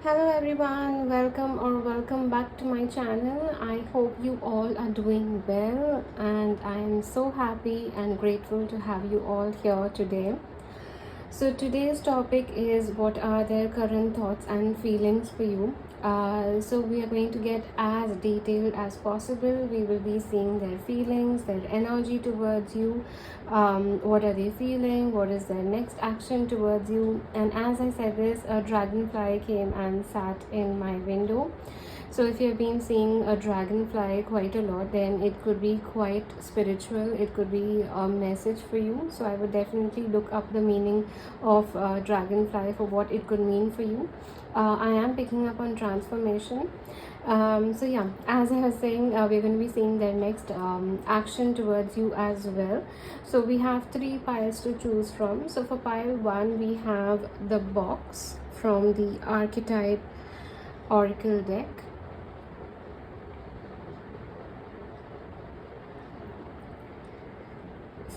Hello everyone, welcome back to my channel. I hope you all are doing well and I am so happy and grateful to have you all here today. So today's topic is what are their current thoughts and feelings for you. So we are going to get as detailed as possible. We will be seeing their feelings, their energy towards you, what are they feeling, what is their next action towards you. And as I said this, a dragonfly came and sat in my window. So if you have been seeing a dragonfly quite a lot, then it could be quite spiritual. It could be a message for you. So I would definitely look up the meaning of dragonfly for what it could mean for you. I am picking up on transformation. So yeah, as I was saying, we're going to be seeing their next action towards you as well. So we have three piles to choose from. So for pile one, we have the box from the archetype oracle deck.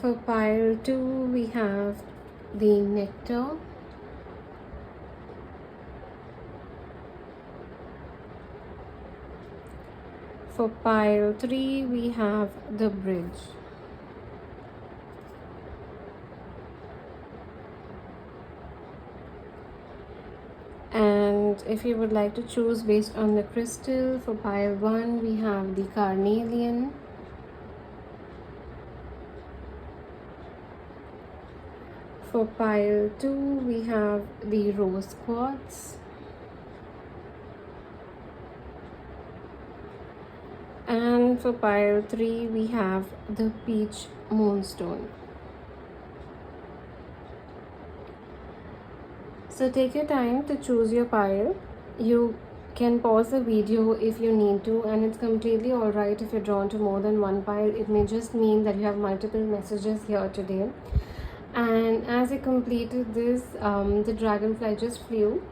For pile 2, we have the nectar. For pile 3, we have the bridge. And if you would like to choose based on the crystal, for pile 1, we have the carnelian. For pile 2, we have the rose quartz. And for pile 3, we have the peach moonstone. So take your time to choose your pile. You can pause the video if you need to, and it's completely alright if you're drawn to more than one pile. It may just mean that you have multiple messages here today. And as I completed this, the dragonfly just flew.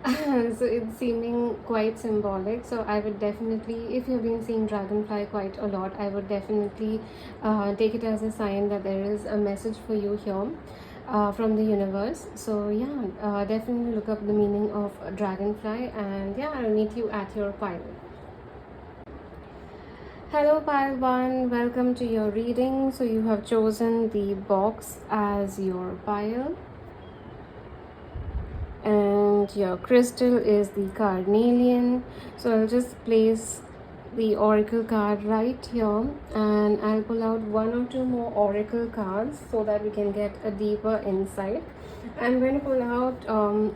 So it's seeming quite symbolic. So I would definitely, if you've been seeing dragonfly quite a lot, I would definitely take it as a sign that there is a message for you here from the universe. So yeah, definitely look up the meaning of dragonfly, and yeah, I'll meet you at your pile. Hello pile 1, welcome to your reading. So you have chosen the box as your pile, and your crystal is the carnelian. So I'll just place the oracle card right here, and I'll pull out one or two more oracle cards so that we can get a deeper insight. I'm going to pull out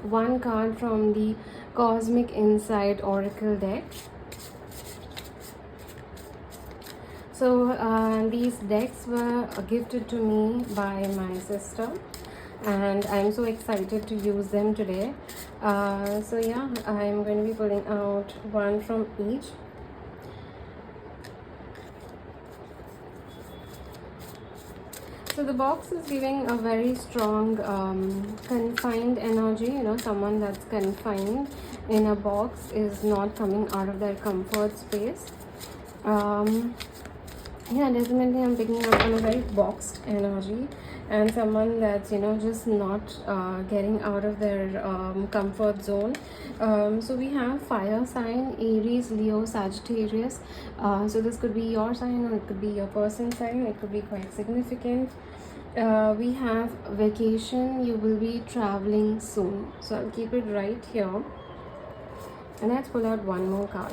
one card from the Cosmic Insight oracle deck. So these decks were gifted to me by my sister, and I'm so excited to use them today. So yeah, I'm going to be pulling out one from each. So the box is giving a very strong confined energy. You know, someone that's confined in a box is not coming out of their comfort space. Yeah, definitely I'm picking up on a very boxed energy, and someone that's, you know, just not getting out of their comfort zone. So we have fire sign, Aries, Leo, Sagittarius. So this could be your sign, or it could be your person's sign. It could be quite significant. We have vacation, you will be traveling soon. So I'll keep it right here, and let's pull out one more card.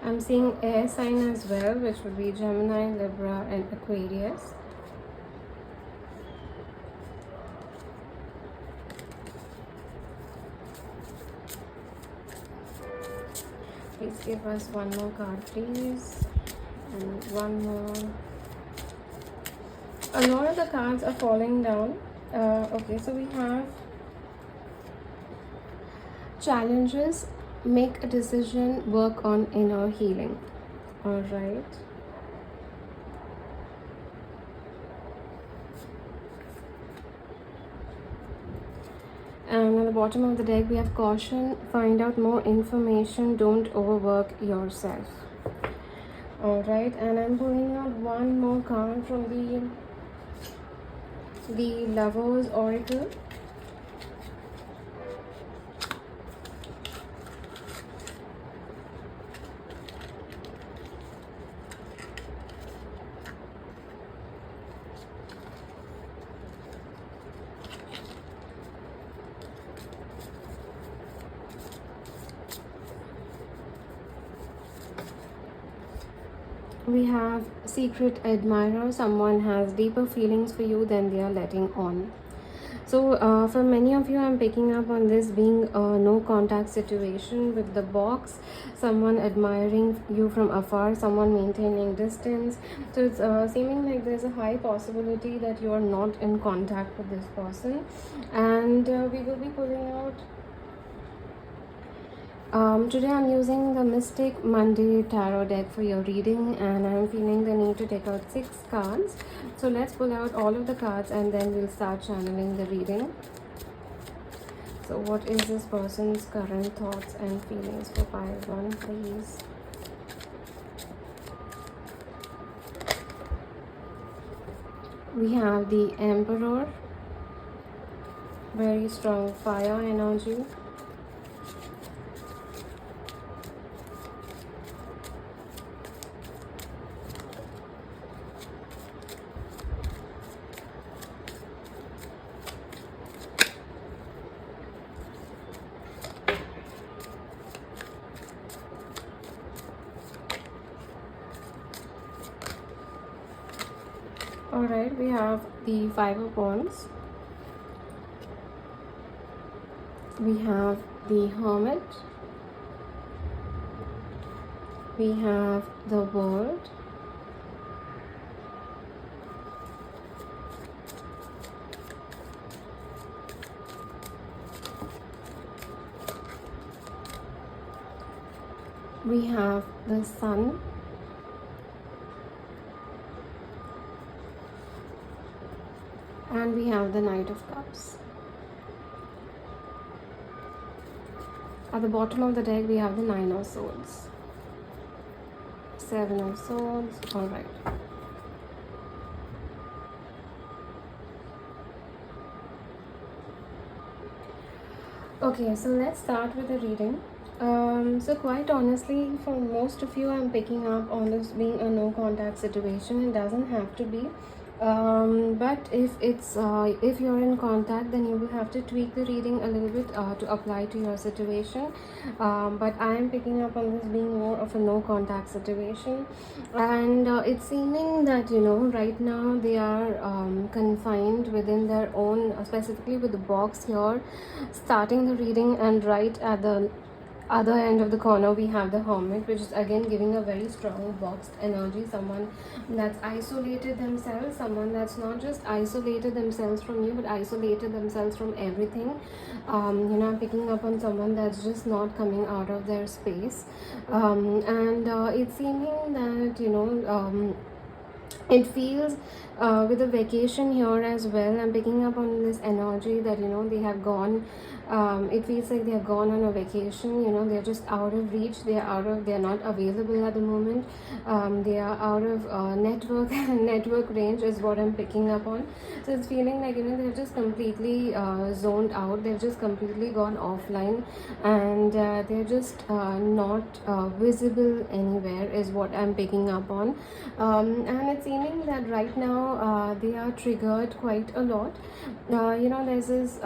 I'm seeing air sign as well, which would be Gemini, Libra, and Aquarius. Please give us one more card, please. And one more. A lot of the cards are falling down. Okay, so we have challenges, make a decision, work on inner healing. All right. And at the bottom of the deck, we have caution, find out more information, don't overwork yourself. Alright, and I'm pulling out one more card from the Lovers Oracle. We have secret admirer. Someone has deeper feelings for you than they are letting on. So for many of you, I'm picking up on this being a no contact situation with the box, someone admiring you from afar, someone maintaining distance. So it's seeming like there's a high possibility that you are not in contact with this person. And we will be pulling out today I'm using the Mystic Monday Tarot deck for your reading, and I'm feeling the need to take out 6 cards. So let's pull out all of the cards and then we'll start channeling the reading. So what is this person's current thoughts and feelings for pile 1, please? We have the Emperor, very strong fire energy. Alright, we have the 5 of Wands. We have the Hermit. We have the World. We have the Sun. And we have the Knight of Cups. At the bottom of the deck, we have the 9 of Swords. 7 of Swords. Alright. Okay, so let's start with the reading. So quite honestly, for most of you, I'm picking up on this being a no contact situation. It doesn't have to be. But if you're in contact, then you will have to tweak the reading a little bit to apply to your situation. But I am picking up on this being more of a no contact situation, and it's seeming that right now they are confined within their own, specifically with the box here, starting the reading, and right at the other end of the corner we have the Hermit, which is again giving a very strong boxed energy. Someone that's isolated themselves, someone that's not just isolated themselves from you but isolated themselves from everything. I'm picking up on someone that's just not coming out of their space, and it's seeming that it feels with the vacation here as well. I'm picking up on this energy that they have gone, it feels like they have gone on a vacation. They're just out of reach, they're not available at the moment, they are out of network range is what I'm picking up on. So it's feeling like they're just completely zoned out, they've just completely gone offline, and they're just not visible anywhere is what I'm picking up on. And it's seeming that right now they are triggered quite a lot. There's this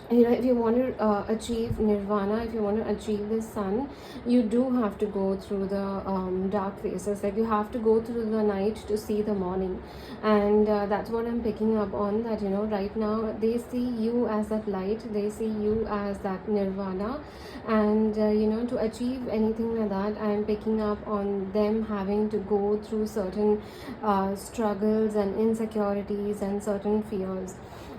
if you want to achieve nirvana, if you want to achieve the sun, you do have to go through the dark phases. Like you have to go through the night to see the morning, and that's what I'm picking up on. That right now they see you as that light, they see you as that nirvana, and to achieve anything like that, I'm picking up on them having to go through certain struggles and insecurities and certain fears.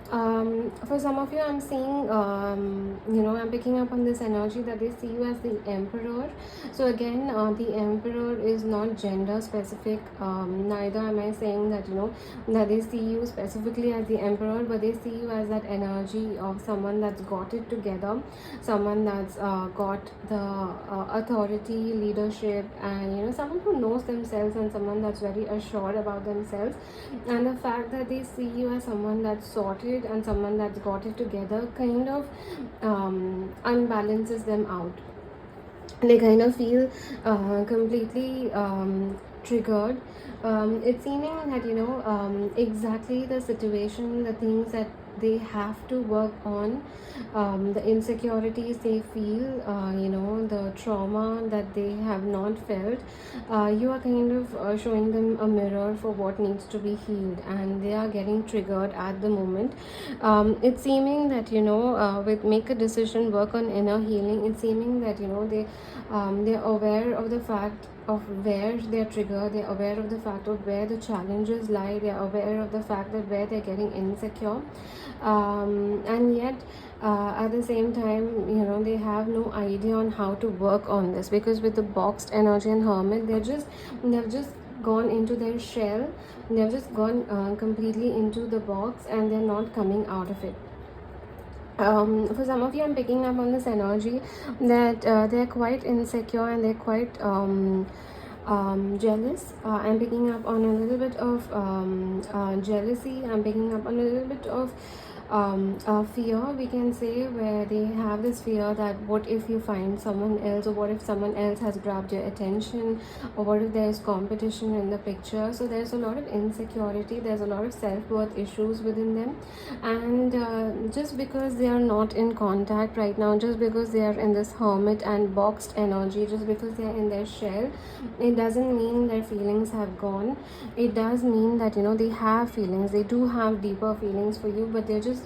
For some of you, I'm seeing, I'm picking up on this energy that they see you as the emperor. So again, the emperor is not gender specific. Neither am I saying that, that they see you specifically as the emperor, but they see you as that energy of someone that's got it together, someone that's got the authority, leadership, and, someone who knows themselves, and someone that's very assured about themselves. And the fact that they see you as someone that's sorted and someone that's got it together kind of unbalances them out. They kind of feel completely triggered. It's seeming that, exactly the situation, the things that they have to work on, the insecurities they feel, the trauma that they have not felt. You are kind of showing them a mirror for what needs to be healed, and they are getting triggered at the moment. It's seeming that, with make a decision, work on inner healing, it's seeming that, they're aware of the fact of where they're triggered, they're aware of the fact of where the challenges lie, they're aware of the fact that where they're getting insecure, and yet at the same time, they have no idea on how to work on this, because with the boxed energy and hermit, they've just gone into their shell, they've just gone completely into the box, and they're not coming out of it. For some of you, I'm picking up on this energy that they're quite insecure, and they're quite jealous. I'm picking up on a little bit of jealousy. I'm picking up on a little bit of fear, we can say, where they have this fear that what if you find someone else, or what if someone else has grabbed your attention, or what if there's competition in the picture. So there's a lot of insecurity, there's a lot of self-worth issues within them, and just because they are not in contact right now, just because they are in this hermit and boxed energy, just because they are in their shell, it doesn't mean their feelings have gone. It does mean that, they have feelings, they do have deeper feelings for you, but they're just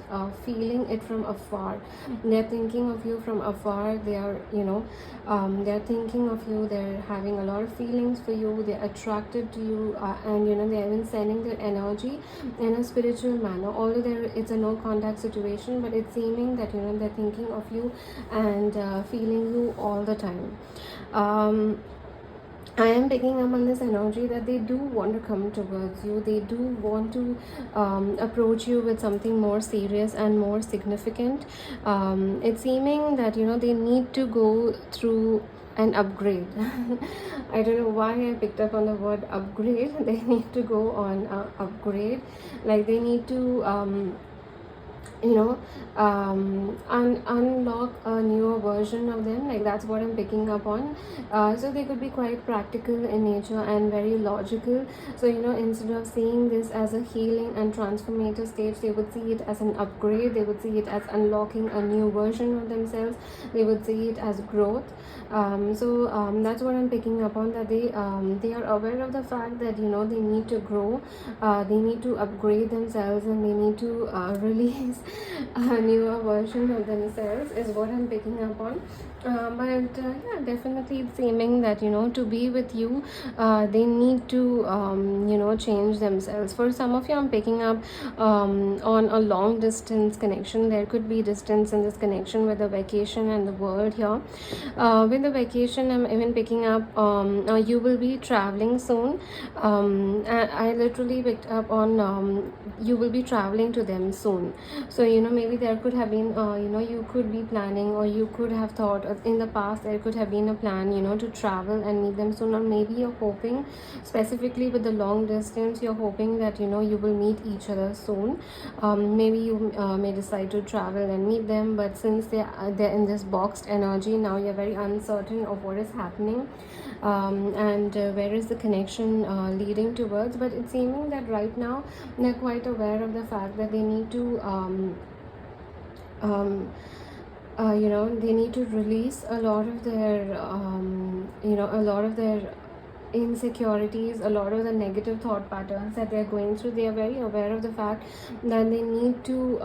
feeling it from afar. They're thinking of you from afar. They are, they're thinking of you, they're having a lot of feelings for you, they're attracted to you, and they're even sending their energy in a spiritual manner, although it's a no contact situation, but it's seeming that, they're thinking of you and feeling you all the time. I am picking up on this energy that they do want to come towards you. They do want to approach you with something more serious and more significant. It's seeming that, they need to go through an upgrade. I don't know why I picked up on the word upgrade. They need to go on upgrade. Like they need to unlock a newer version of them. Like that's what I'm picking up on. So they could be quite practical in nature and very logical. So instead of seeing this as a healing and transformative stage, they would see it as an upgrade. They would see it as unlocking a new version of themselves. They would see it as growth. That's what I'm picking up on, that they are aware of the fact that they need to grow, they need to upgrade themselves, and they need to release a newer version of themselves, is what I'm picking up on. Yeah, definitely it's seeming that to be with you, they need to change themselves. For some of you, I'm picking up on a long distance connection. There could be distance in this connection with the vacation and the world here. With the vacation, I'm even picking up you will be traveling soon. I literally picked up on you will be traveling to them soon. So maybe there could have been you could be planning, or you could have thought in the past there could have been a plan to travel and meet them soon. Or maybe you're hoping, specifically with the long distance, you're hoping that you will meet each other soon. Maybe you may decide to travel and meet them, but since they're in this boxed energy, now you're very uncertain of what is happening, and where is the connection leading towards. But it's seeming that right now they're quite aware of the fact that they need to they need to release a lot of their a lot of their insecurities, a lot of the negative thought patterns that they're going through. They are very aware of the fact that they need to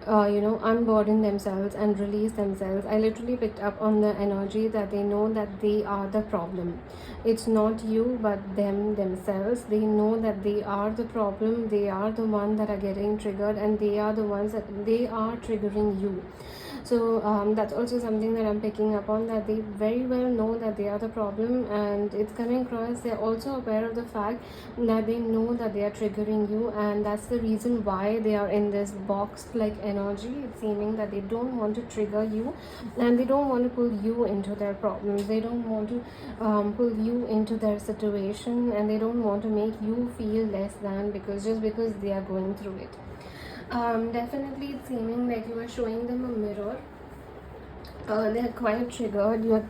unburden themselves and release themselves. I literally picked up on the energy that they know that they are the problem. It's not you but themselves. They know that they are the problem, they are the one that are getting triggered, and they are the ones that they are triggering you. So that's also something that I'm picking up on, that they very well know that they are the problem, and it's coming across they're also aware of the fact that they know that they are triggering you, and that's the reason why they are in this box like energy. It's seeming that they don't want to trigger you, and they don't want to pull you into their problems. They don't want to pull you into their situation, and they don't want to make you feel less than because they are going through it. Definitely it's seeming like you are showing them a mirror. They're quite triggered. You are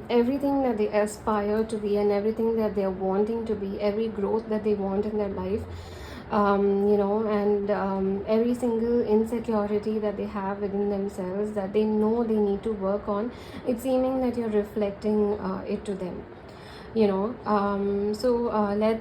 everything that they aspire to be, and everything that they're wanting to be, every growth that they want in their life, and every single insecurity that they have within themselves that they know they need to work on. It's seeming that you're reflecting it to them. Let's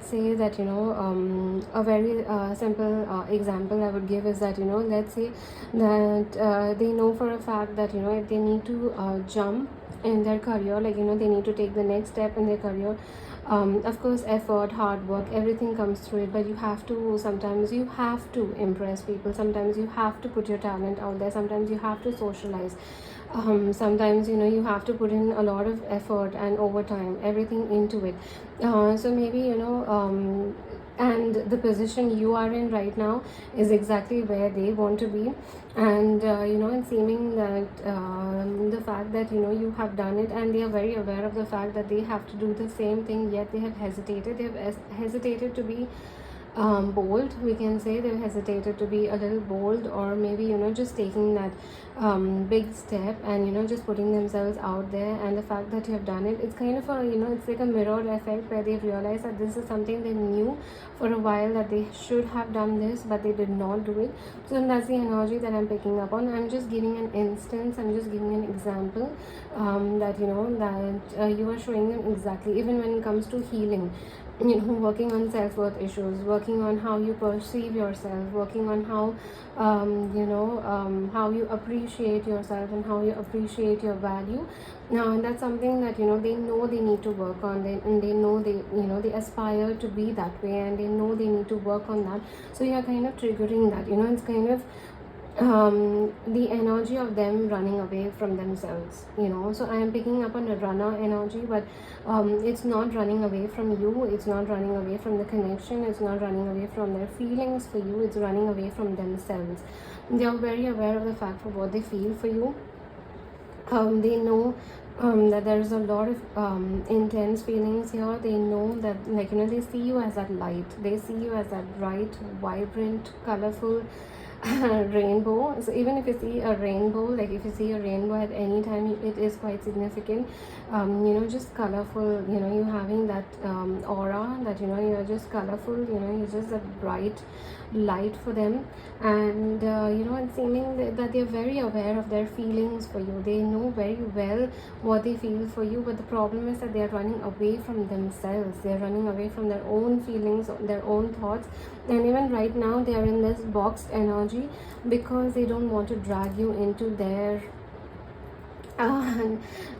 say that a very simple example I would give is that let's say that they know for a fact that if they need to jump in their career, like they need to take the next step in their career. Of course, effort, hard work, everything comes through it, but sometimes you have to impress people, sometimes you have to put your talent out there, sometimes you have to socialize, sometimes you have to put in a lot of effort and overtime, everything into it. So maybe and the position you are in right now is exactly where they want to be, and it's seeming that the fact that you have done it, and they are very aware of the fact that they have to do the same thing, yet they have hesitated to be bold. We can say they've hesitated to be a little bold, or maybe just taking that big step and just putting themselves out there. And the fact that you have done it, it's kind of a it's like a mirror effect, where they realize that this is something they knew for a while, that they should have done this but they did not do it. So that's the energy that I'm picking up on. I'm just giving an instance, I'm just giving an example, that you are showing them exactly, even when it comes to healing, working on self-worth issues, working on how you perceive yourself, working on how how you appreciate yourself and how you appreciate your value. Now, and that's something that they know they need to work on. They know they aspire to be that way, and they know they need to work on that. So you're kind of triggering that. It's kind of the energy of them running away from themselves. So I am picking up on the runner energy, but it's not running away from you, it's not running away from the connection, it's not running away from their feelings for you, it's running away from themselves. They are very aware of the fact for what they feel for you. They know that there's a lot of intense feelings here. They know that they see you as that light, they see you as that bright, vibrant, colorful rainbow. So even if you see a rainbow, like if you see a rainbow at any time, it is quite significant. Just colorful, you having that aura that you're just colorful, you're just a bright light for them. And it's seeming that they're very aware of their feelings for you. They know very well what they feel for you, but the problem is that they are running away from themselves. They're running away from their own feelings, their own thoughts, and even right now they are in this boxed energy because they don't want to drag you into their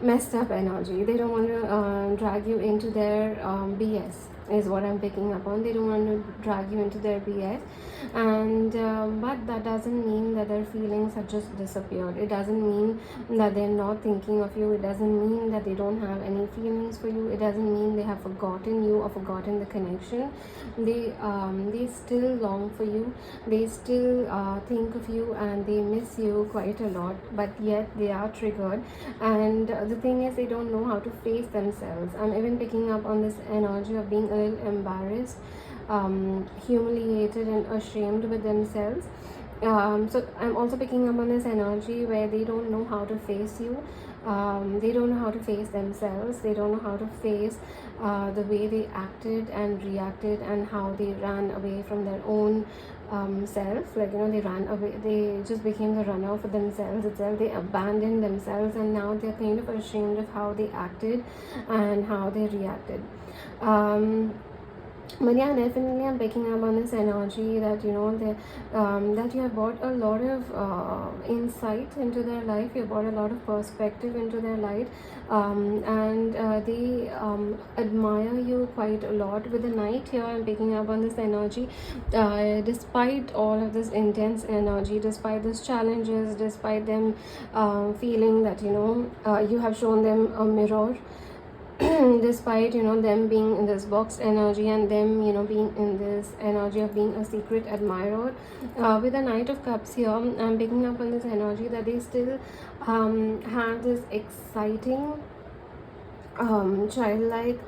messed up energy. They don't want to drag you into their BS, is what I'm picking up on. They don't want to drag you into their BS, and but that doesn't mean that their feelings have just disappeared. It doesn't mean that they're not thinking of you. It doesn't mean that they don't have any feelings for you. It doesn't mean they have forgotten you or forgotten the connection. They still long for you. They still think of you, and they miss you quite a lot, but yet they are triggered. And the thing is, they don't know how to face themselves. I'm even picking up on this energy of being a little embarrassed, humiliated and ashamed with themselves. So I'm also picking up on this energy where they don't know how to face you. They don't know how to face themselves. They don't know how to face the way they acted and reacted, and how they ran away from their own self. They ran away, they just became the runner for themselves itself. They abandoned themselves, and now they're kind of ashamed of how they acted and how they reacted. But yeah, definitely I'm picking up on this energy that that you have brought a lot of insight into their life. You brought a lot of perspective into their life, and they admire you quite a lot. With the Knight here, I'm picking up on this energy. Despite all of this intense energy, despite these challenges, despite them feeling that you have shown them a mirror, despite them being in this boxed energy, and them being in this energy of being a secret admirer. With the Knight of Cups here, I'm picking up on this energy that they still have this exciting childlike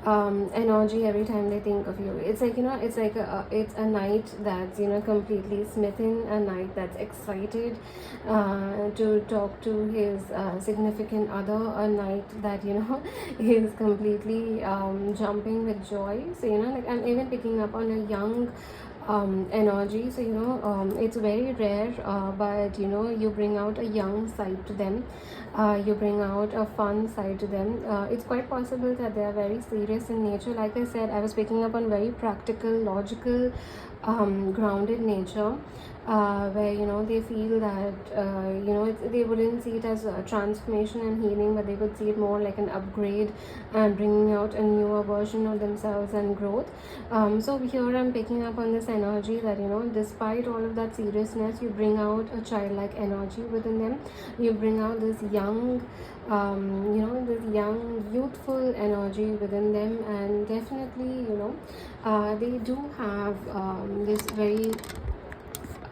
energy every time they think of you. It's like it's a knight that's completely smitten, a knight that's excited to talk to his significant other, a knight that is completely jumping with joy. So like I'm even picking up on a young energy. So it's very rare, but you bring out a young side to them. You bring out a fun side to them. It's quite possible that they are very serious in nature. Like I said, I was picking up on very practical, logical, grounded nature, where they feel that they wouldn't see it as a transformation and healing, but they would see it more like an upgrade and bringing out a newer version of themselves and growth. So here I'm picking up on this energy that despite all of that seriousness, you bring out a childlike energy within them. You bring out this young this young youthful energy within them, and definitely they do have this very,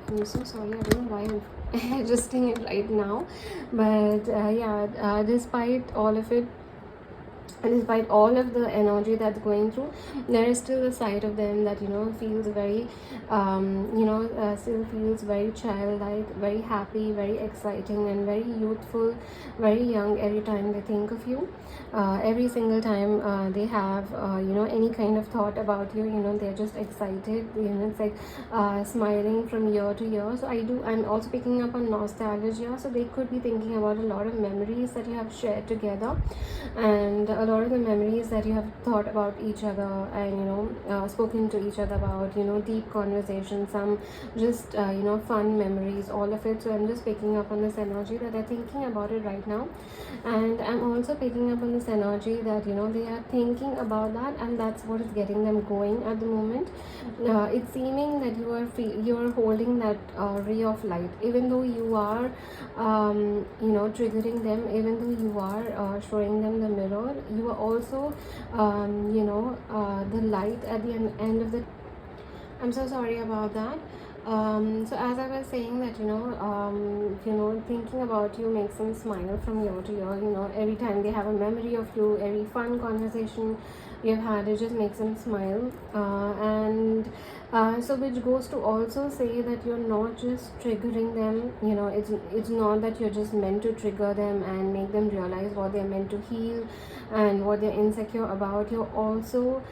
I'm so sorry, I don't know why I'm adjusting it right now, but despite all of it, despite all of the energy that's going through, there is still a side of them that feels very still feels very childlike, very happy, very exciting, and very youthful, very young every time they think of you. Every single time they have any kind of thought about you, they're just excited. It's like smiling from year to year. So I'm also picking up on nostalgia. So they could be thinking about a lot of memories that you have shared together, and a lot of the memories that you have thought about each other, and spoken to each other about, deep conversations, some just fun memories, all of it. So I'm just picking up on this energy that they're thinking about it right now, and I'm also picking up on this energy that they are thinking about that, and that's what is getting them going at the moment. It's seeming that you are holding that ray of light, even though you are triggering them, even though you are showing them the mirror. You are also the light at the end of the, I'm so sorry about that. So as I was saying that thinking about you makes them smile from year to year. Every time they have a memory of you, every fun conversation you've had, it just makes them smile. And so which goes to also say that you're not just triggering them. It's not that you're just meant to trigger them and make them realize what they're meant to heal and what they're insecure about. You're also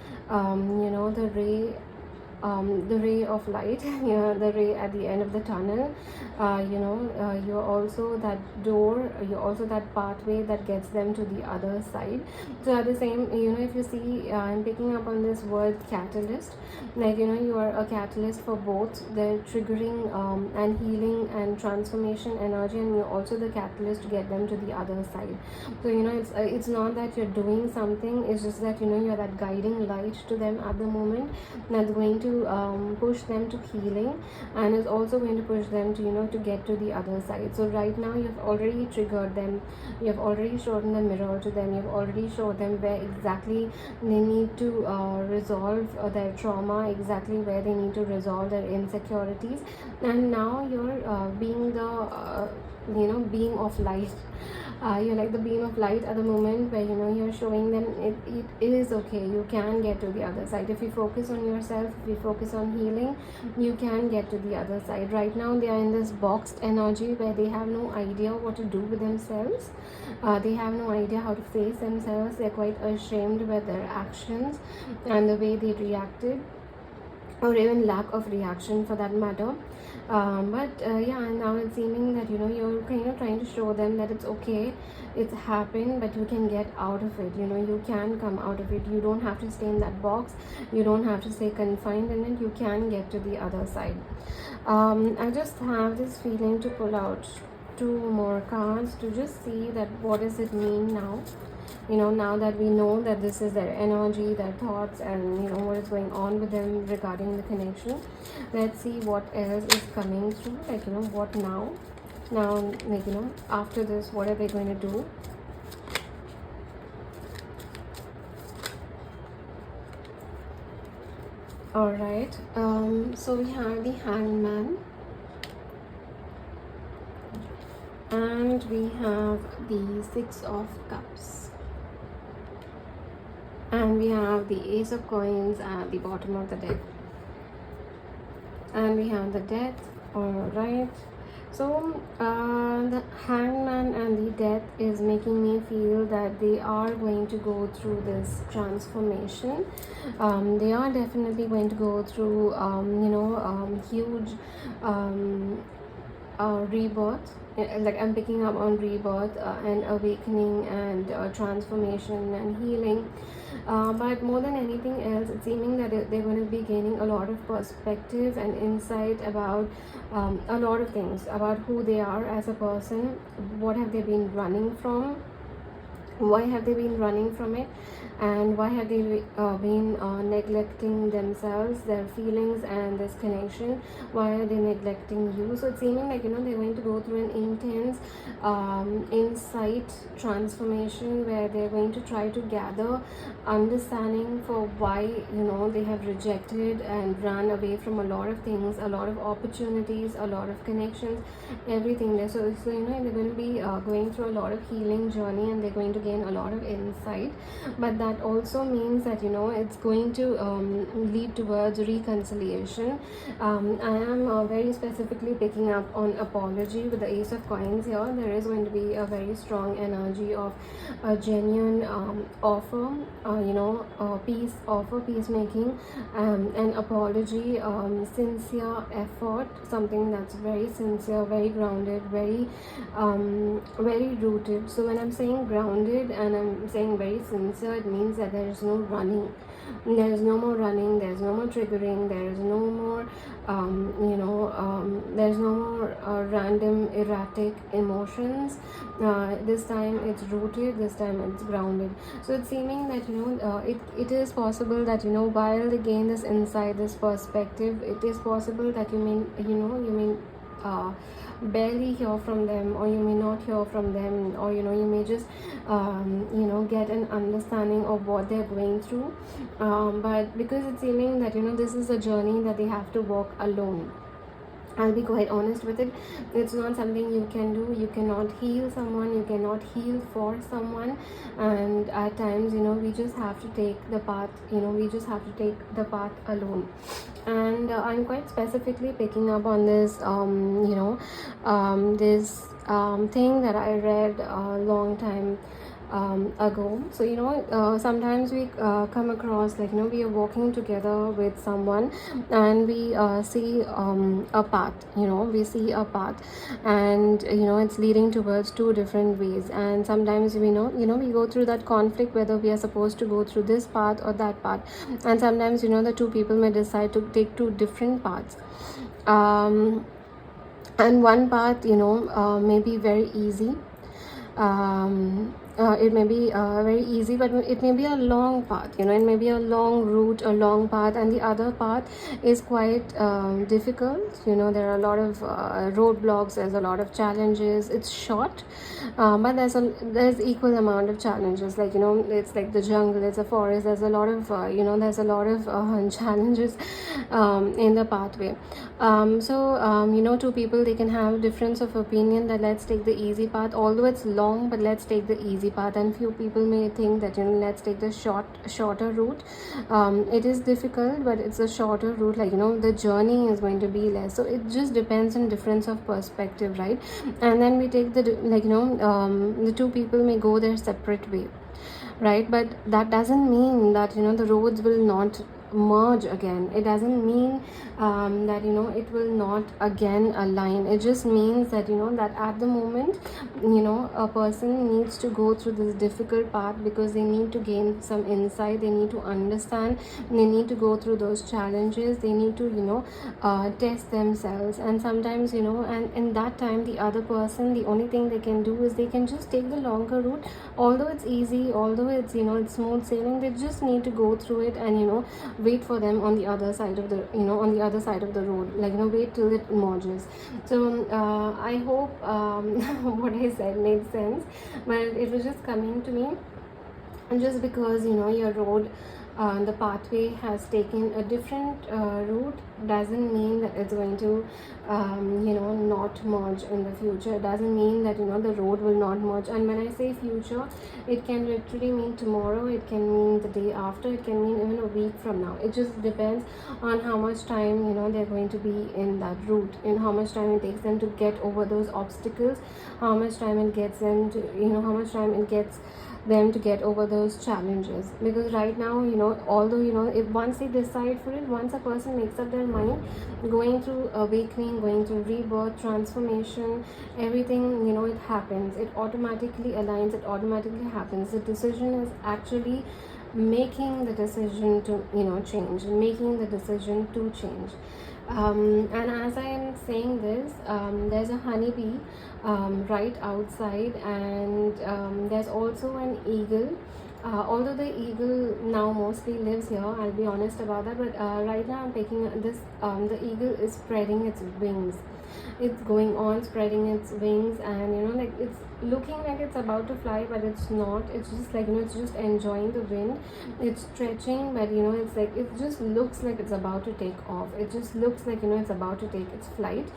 the ray of light, the ray at the end of the tunnel. You're also that door, you're also that pathway that gets them to the other side. So at the same, if you see, I'm picking up on this word catalyst, like you are a catalyst for both the triggering and healing and transformation energy, and you're also the catalyst to get them to the other side. So it's not that you're doing something, it's just that you're that guiding light to them at the moment, that's going to push them to healing, and is also going to push them to to get to the other side. So right now you've already triggered them, you've already shown the mirror to them, you've already showed them where exactly they need to resolve their trauma, exactly where they need to resolve their insecurities, and now you're being the beam of light. You're like the beam of light at the moment, where you're showing them it is okay, you can get to the other side. If you focus on yourself, if you focus on healing, you can get to the other side. Right now they are in this boxed energy where they have no idea what to do with themselves. They have no idea how to face themselves. They're quite ashamed with their actions and the way they reacted. or even lack of reaction for that matter. But yeah, now it's seeming that you're kind of trying to show them that it's okay, it's happened, but you can get out of it. You can come out of it. You don't have to stay in that box. You don't have to stay confined in it. You can get to the other side. I just have this feeling to pull out two more cards to just see that what does it mean now. Now that we know that this is their energy, their thoughts, and what is going on with them regarding the connection. Let's see what else is coming through, what now, after this, what are they going to do. All right, so we have the Hangman, and we have the Six of Cups, and we have the Ace of Coins at the bottom of the deck, and we have the Death. All right, so the Hangman and the Death is making me feel that they are going to go through this transformation. They are definitely going to go through huge rebirth. Like, I'm picking up on rebirth and awakening and transformation and healing. But more than anything else, it's seeming that they're going to be gaining a lot of perspective and insight about a lot of things, about who they are as a person, what have they been running from, why have they been running from it, and why have they been neglecting themselves, their feelings, and this connection. Why are they neglecting you? So it's seeming like they're going to go through an intense insight transformation, where they're going to try to gather understanding for why they have rejected and run away from a lot of things, a lot of opportunities, a lot of connections, everything there. So they're going to be going through a lot of healing journey, and they're going to gain a lot of insight. But that also means that it's going to lead towards reconciliation. I am very specifically picking up on apology with the Ace of Coins here. There is going to be a very strong energy of a genuine offer, peace offer, peacemaking, an apology, sincere effort, something that's very sincere, very grounded, very rooted. So when I'm saying grounded and I'm saying very sincere, it means that there is no running. There is no more running, there's no more triggering, there is no more there's no more random erratic emotions. This time it's rooted, this time it's grounded. So it's seeming that it is possible that while they gain this insight, this perspective, it is possible that you may barely hear from them, or you may not hear from them, or you may just get an understanding of what they're going through, but because it's seeming that this is a journey that they have to walk alone. I'll be quite honest with it. It's not something you can do. You cannot heal someone. You cannot heal for someone. And at times, we just have to take the path. We just have to take the path alone. And I'm quite specifically picking up on this, this thing that I read a long time ago. So sometimes we come across, we are walking together with someone, and we see a path. We see a path, and it's leading towards two different ways. And sometimes we go through that conflict whether we are supposed to go through this path or that path. And sometimes the two people may decide to take two different paths. And one path may be very easy. It may be very easy, but it may be a long path. It may be a long route, a long path, and the other path is quite difficult. There are a lot of roadblocks, there's a lot of challenges. It's short, but there's equal amount of challenges. It's like the jungle, it's a forest. There's a lot of challenges in the pathway. Two people, they can have difference of opinion that let's take the easy path, although it's long, but let's take the easy path. And few people may think that let's take the shorter route. It is difficult, but it's a shorter route. The journey is going to be less. So it just depends on difference of perspective, right? And then we take the two people may go their separate way, right? But that doesn't mean that the roads will not merge again. It doesn't mean that it will not again align. It just means that that at the moment a person needs to go through this difficult path, because they need to gain some insight, they need to understand, they need to go through those challenges, they need to test themselves. And sometimes and in that time, the other person, the only thing they can do is they can just take the longer route. Although it's easy, although it's it's smooth sailing, they just need to go through it and wait for them on the other side of the on the other side of the road, like wait till it merges. So I hope what I said made sense, but it was just coming to me. And just because your road, the pathway has taken a different route, doesn't mean that it's going to not merge in the future. It doesn't mean that the road will not merge. And when I say future, it can literally mean tomorrow, it can mean the day after, it can mean even a week from now. It just depends on how much time they're going to be in that route, and how much time it takes them to get over those obstacles, how much time it gets them to how much time it gets them to get over those challenges. Because right now although if once they decide for it, once a person makes up their mind, going through awakening, going through rebirth, transformation, everything it happens, it automatically aligns, it automatically happens. The decision is actually making the decision to change, making the decision to change. And as I am saying this, there's a honeybee right outside, and there's also an eagle. Although the eagle now mostly lives here, I'll be honest about that, but right now I'm picking this, the eagle is spreading its wings. It's going on spreading its wings, and like it's looking like it's about to fly, but it's not. It's just like it's just enjoying the wind. It's stretching, but it's like it just looks like it's about to take off. It just looks like it's about to take its flight.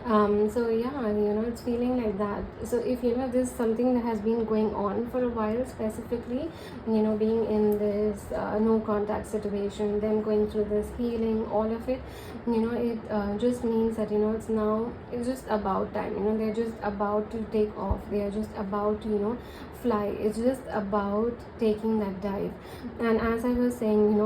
So yeah, it's feeling like that. So if this is something that has been going on for a while, specifically being in this no contact situation, then going through this healing, all of it, it just means that it's just about time. They're just about to take off, they are just about to fly. It's just about taking that dive. And as I was saying,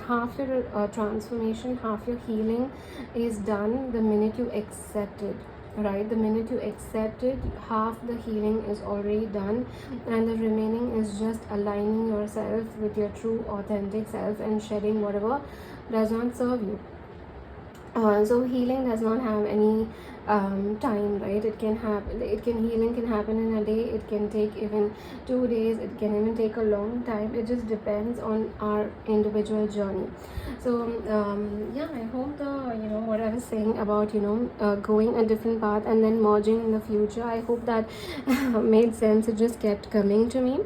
half your transformation, half your healing is done the minute you accept it. Right, the minute you accept it, half the healing is already done, and the remaining is just aligning yourself with your true authentic self and shedding whatever does not serve you. So healing does not have any time, right? It can happen, healing can happen in a day, it can take even 2 days, it can even take a long time. It just depends on our individual journey. So yeah, I hope the what I was saying about going a different path and then merging in the future, I hope that made sense. It just kept coming to me.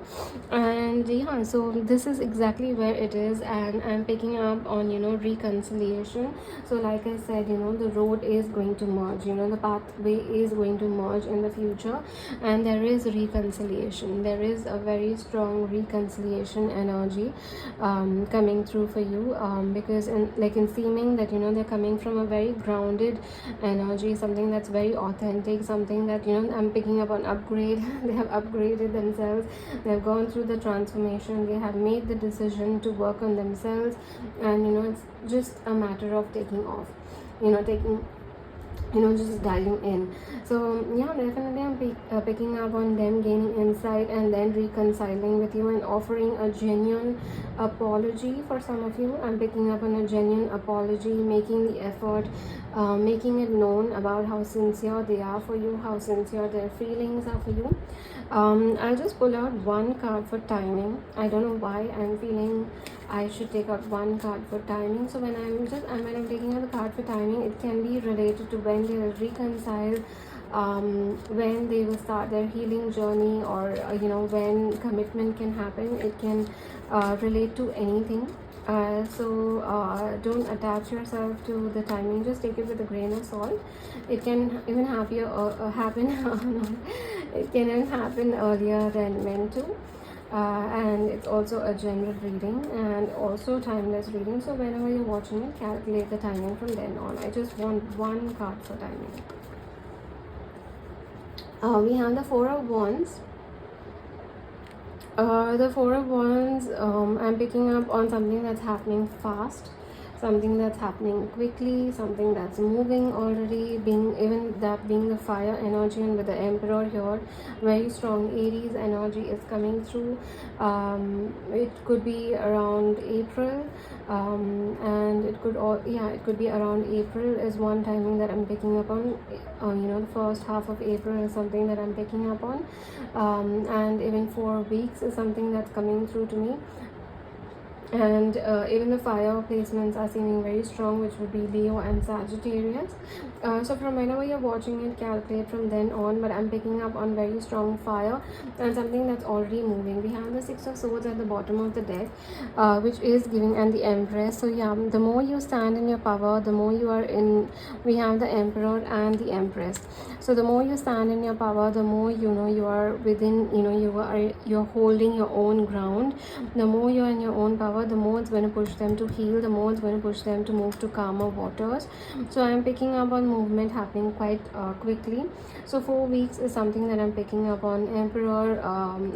And yeah, so this is exactly where it is, and I'm picking up on reconciliation. So like I said, the road is going to merge, the pathway is going to merge in the future, and there is reconciliation. There is a very strong reconciliation energy coming through for you, because in seeming that they're coming from a very grounded energy, something that's very authentic, something that I'm picking up on upgrade. They have upgraded themselves, they've gone through the transformation, they have made the decision to work on themselves, and it's just a matter of taking off, just diving in. So yeah, definitely I'm picking up on them gaining insight and then reconciling with you and offering a genuine apology. For some of you, I'm picking up on a genuine apology, making the effort, making it known about how sincere they are for you, how sincere their feelings are for you. I'll just pull out one card for timing. I don't know why I'm feeling I should take out one card for timing. So when I'm taking out the card for timing, it can be related to when they will reconcile, when they will start their healing journey, or when commitment can happen. It can relate to anything. So don't attach yourself to the timing, just take it with a grain of salt. It can even happen it can even happen earlier than meant to. And it's also a general reading and also timeless reading. So whenever you're watching it, calculate the timing from then on. I just want one card for timing. We have the Four of Wands, The Four of Wands, I'm picking up on something that's happening fast, something that's happening quickly, something that's moving already, being even that being the fire energy, and with the Emperor here, very strong Aries energy is coming through. It could be around April, and it could all, yeah, it could be around April is one timing that I'm picking up on. The first half of April is something that I'm picking up on, and even 4 weeks is something that's coming through to me. And even the fire placements are seeming very strong, which would be Leo and Sagittarius. So from whenever you're watching it, calculate from then on, but I'm picking up on very strong fire and something that's already moving. We have the Six of Swords at the bottom of the deck, which is giving, and the Empress. So yeah, the more you stand in your power, the more you are in. We have the Emperor and the Empress. So the more you stand in your power, the more you are within, you're holding your own ground. The more you're in your own power, the more it's going to push them to heal, the more it's going to push them to move to calmer waters. So I'm picking up on movement happening quite quickly. So 4 weeks is something that I'm picking up on. Emperor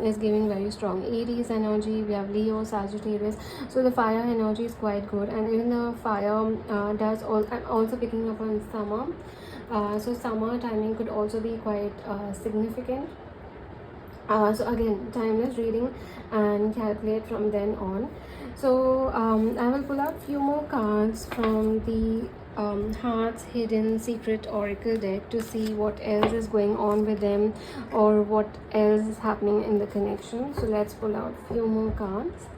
is giving very strong Aries energy. We have Leo, Sagittarius. So the fire energy is quite good, and even the fire does all. I'm also picking up on summer. So summer timing could also be quite significant. So again, timeless reading and calculate from then on. So I will pull out few more cards from the Heart's Hidden Secret Oracle deck to see what else is going on with them, or what else is happening in the connection. So let's pull out few more cards.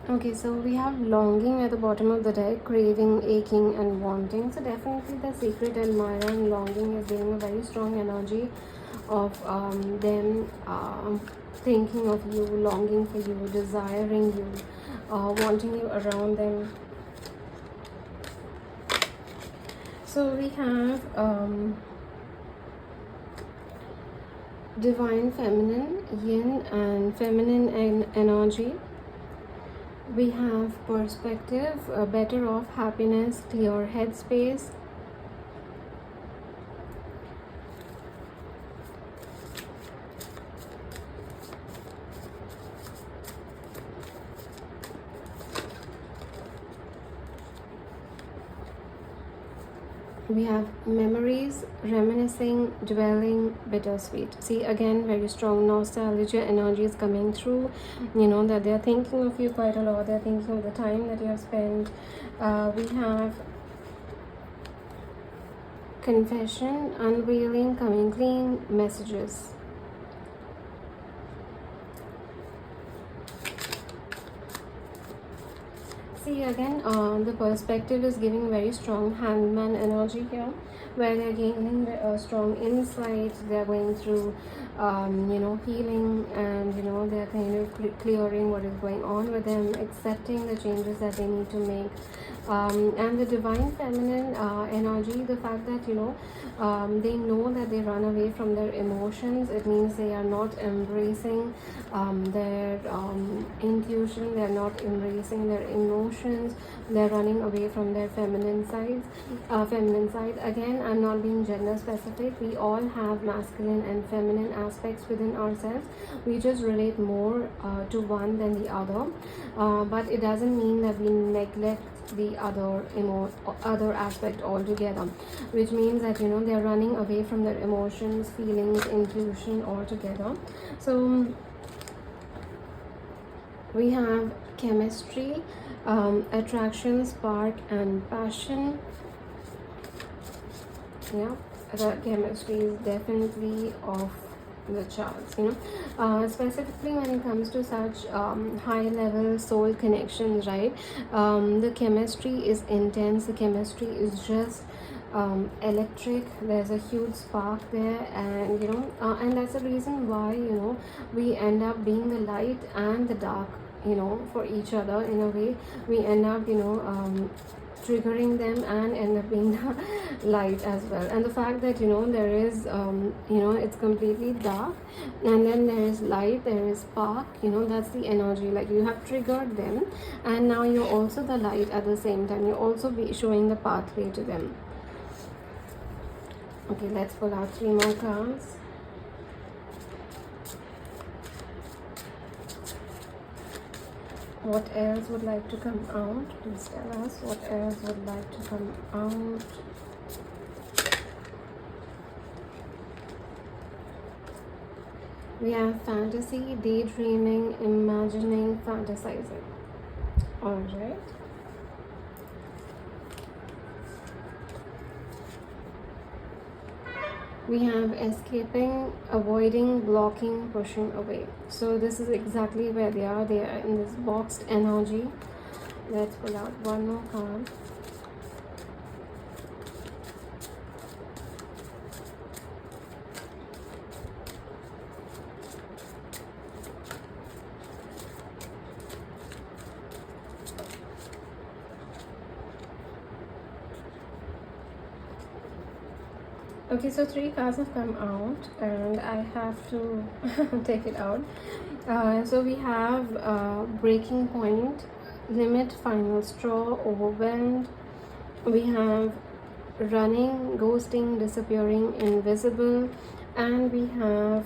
Okay, so we have longing at the bottom of the deck, craving, aching, and wanting. So definitely the secret admirer and longing is giving a very strong energy of them thinking of you, longing for you, desiring you, wanting you around them. So we have divine feminine, yin and feminine energy. We have perspective, better off, happiness, clear headspace. We have memories, reminiscing, dwelling, bittersweet. See, again, very strong nostalgia energy is coming through. That they're thinking of you quite a lot. They're thinking of the time that you have spent. We have confession, unveiling, coming clean, messages. See, again, the perspective is giving very strong hangman energy here, where they're gaining strong insights. They're going through healing, and they're kind of clearing what is going on with them, accepting the changes that they need to make. And the divine feminine energy, the fact that they know that they run away from their emotions. It means they are not embracing their intuition. They're not embracing their emotions. They're running away from their feminine side. Again, I'm not being gender specific. We all have masculine and feminine aspects within ourselves. We just relate more to one than the other, but it doesn't mean that we neglect the other aspect altogether, which means that they're running away from their emotions, feelings, intuition altogether. So we have chemistry, attraction, spark, and passion. Yeah, the chemistry is definitely off the charts, specifically when it comes to such high level soul connections, right? The chemistry is intense. The chemistry is just electric. There's a huge spark there, and and that's the reason why we end up being the light and the dark for each other. In a way, we end up triggering them and end up being the light as well. And the fact that there is it's completely dark, and then there is light, there is spark, that's the energy. Like, you have triggered them, and now you're also the light at the same time. You're also showing the pathway to them. Okay, let's pull out 3 more cards. What else would like to come out? Please tell us what else would like to come out. We have fantasy, daydreaming, imagining, fantasizing. Alright. We have escaping, avoiding, blocking, pushing away. So this is exactly where they are. They are in this boxed energy. Let's pull out one more card. Okay, so 3 cards have come out and I have to take it out. So we have breaking point, limit, final straw, overwhelmed. We have running, ghosting, disappearing, invisible, and we have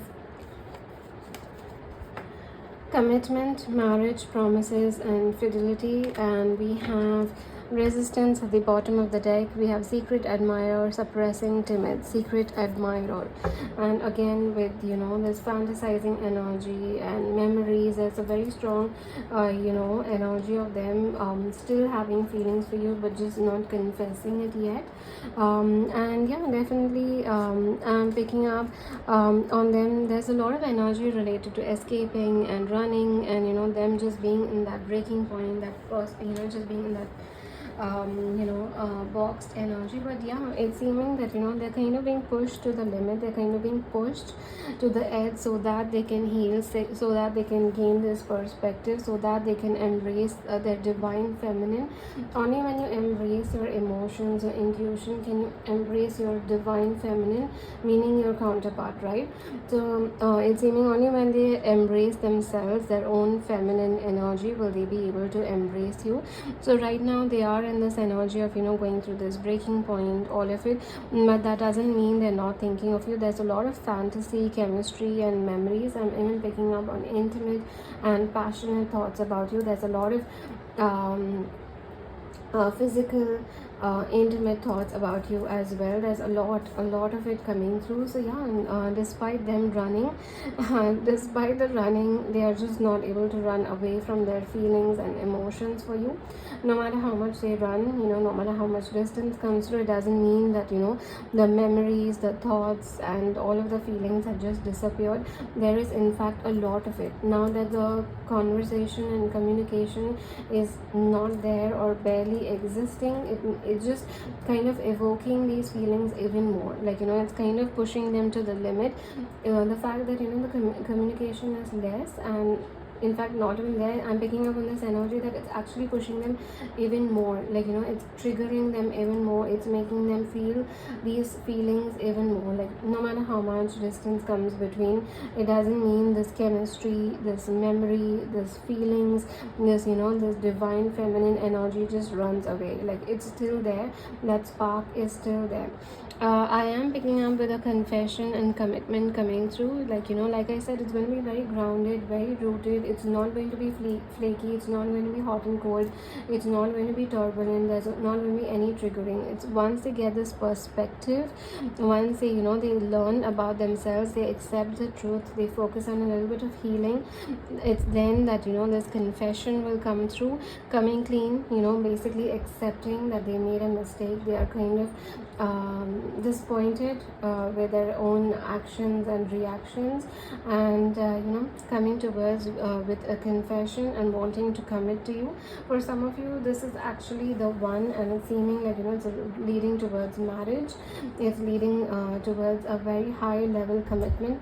commitment, marriage, promises, and fidelity, and we have resistance at the bottom of the deck. We have secret admirer, suppressing, timid, secret admirer, and again with this fantasizing energy and memories. There's a very strong energy of them still having feelings for you but just not confessing it yet. And yeah, definitely I'm picking up on them. There's a lot of energy related to escaping and running, and them just being in that breaking point, that first just being in that boxed energy. But yeah, it's seeming that they're kind of being pushed to the limit, they're kind of being pushed to the edge so that they can heal, so that they can gain this perspective, so that they can embrace their divine feminine. Only when you embrace your emotions, your intuition, can you embrace your divine feminine, meaning your counterpart, right? So it's seeming only when they embrace themselves, their own feminine energy, will they be able to embrace you. So right now they are in this energy of going through this breaking point, all of it, but that doesn't mean they're not thinking of you. There's a lot of fantasy, chemistry, and memories. I'm even picking up on intimate and passionate thoughts about you. There's a lot of physical, intimate thoughts about you as well. There's a lot of it coming through. So yeah, and, despite them running, despite the running, they are just not able to run away from their feelings and emotions for you. No matter how much they run, no matter how much distance comes through, it doesn't mean that the memories, the thoughts, and all of the feelings have just disappeared. There is in fact a lot of it. Now that the conversation and communication is not there or barely existing, it's just kind of evoking these feelings even more. It's kind of pushing them to the limit. The fact that the communication is less, and in fact not even there, I'm picking up on this energy that it's actually pushing them even more. It's triggering them even more. It's making them feel these feelings even more. No matter how much distance comes between, it doesn't mean this chemistry, this memory, this feelings, this this divine feminine energy just runs away. It's still there. That spark is still there. I am picking up with a confession and commitment coming through. Like I said, it's going to be very grounded, very rooted. It's not going to be flaky. It's not going to be hot and cold. It's not going to be turbulent. There's not going to be any triggering. It's once they get this perspective, once they they learn about themselves, they accept the truth, they focus on a little bit of healing. It's then that this confession will come through, coming clean. Basically accepting that they made a mistake. They are kind of disappointed with their own actions and reactions, and coming towards with a confession and wanting to commit to you. For some of you, this is actually the one, and it's seeming like it's leading towards marriage. It's leading towards a very high level commitment.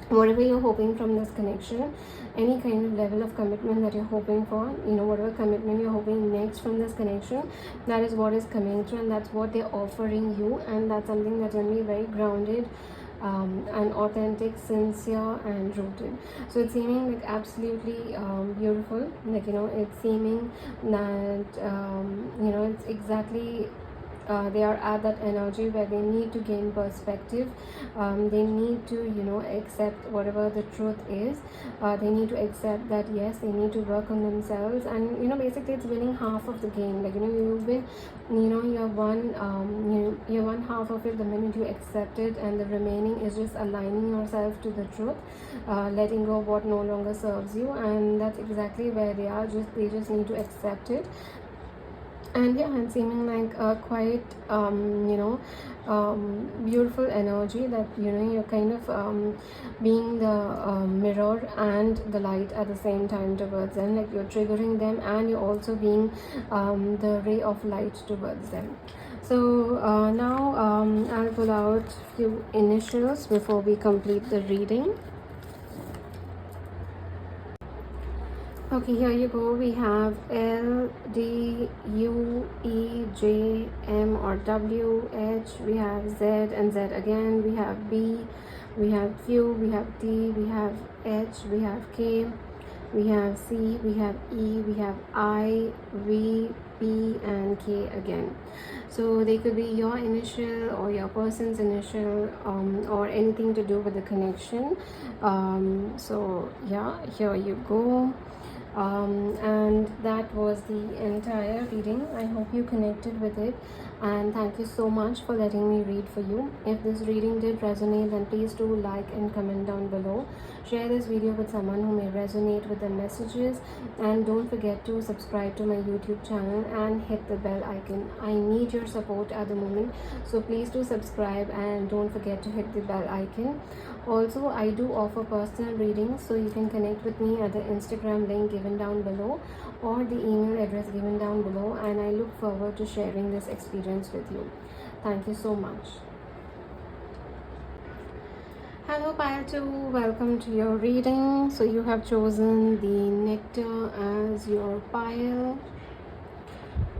Whatever you're hoping from this connection, any kind of level of commitment that you're hoping for, whatever commitment you're hoping next from this connection, that is what is coming through, and that's what they're offering you. And that's something that's going to be very grounded and authentic, sincere, and rooted. So it's seeming like absolutely beautiful. It's seeming that it's exactly they are at that energy where they need to gain perspective. They need to, you know, accept whatever the truth is. They need to accept that yes, they need to work on themselves, and you know, basically it's winning half of the game. Like, you know, you win, you know, you're one half of it the minute you accept it, and the remaining is just aligning yourself to the truth, letting go of what no longer serves you. And that's exactly where they are. They just need to accept it. And yeah, and seeming like a quite you know, beautiful energy, that you know, you're kind of being the mirror and the light at the same time towards them. Like, you're triggering them, and you're also being the ray of light towards them. So now I'll pull out few initials before we complete the reading. Okay, here you go. We have L, D, U, E, J, M or W, H. We have Z and Z again. We have B, we have Q, we have T, we have H, we have K, we have C, we have E, we have I, V, P and K again. So they could be your initial or your person's initial, or anything to do with the connection. So yeah, here you go. And that was the entire reading. I hope you connected with it, and thank you so much for letting me read for you. If this reading did resonate, then please do like and comment down below. Share this video with someone who may resonate with the messages, and don't forget to subscribe to my YouTube channel and hit the bell icon. I need your support at the moment, so please do subscribe and don't forget to hit the bell icon. Also, I do offer personal readings, so you can connect with me at the Instagram link given down below or the email address given down below, and I look forward to sharing this experience with you. Thank you so much. Hello Pile 2, welcome to your reading. So you have chosen the nectar as your pile,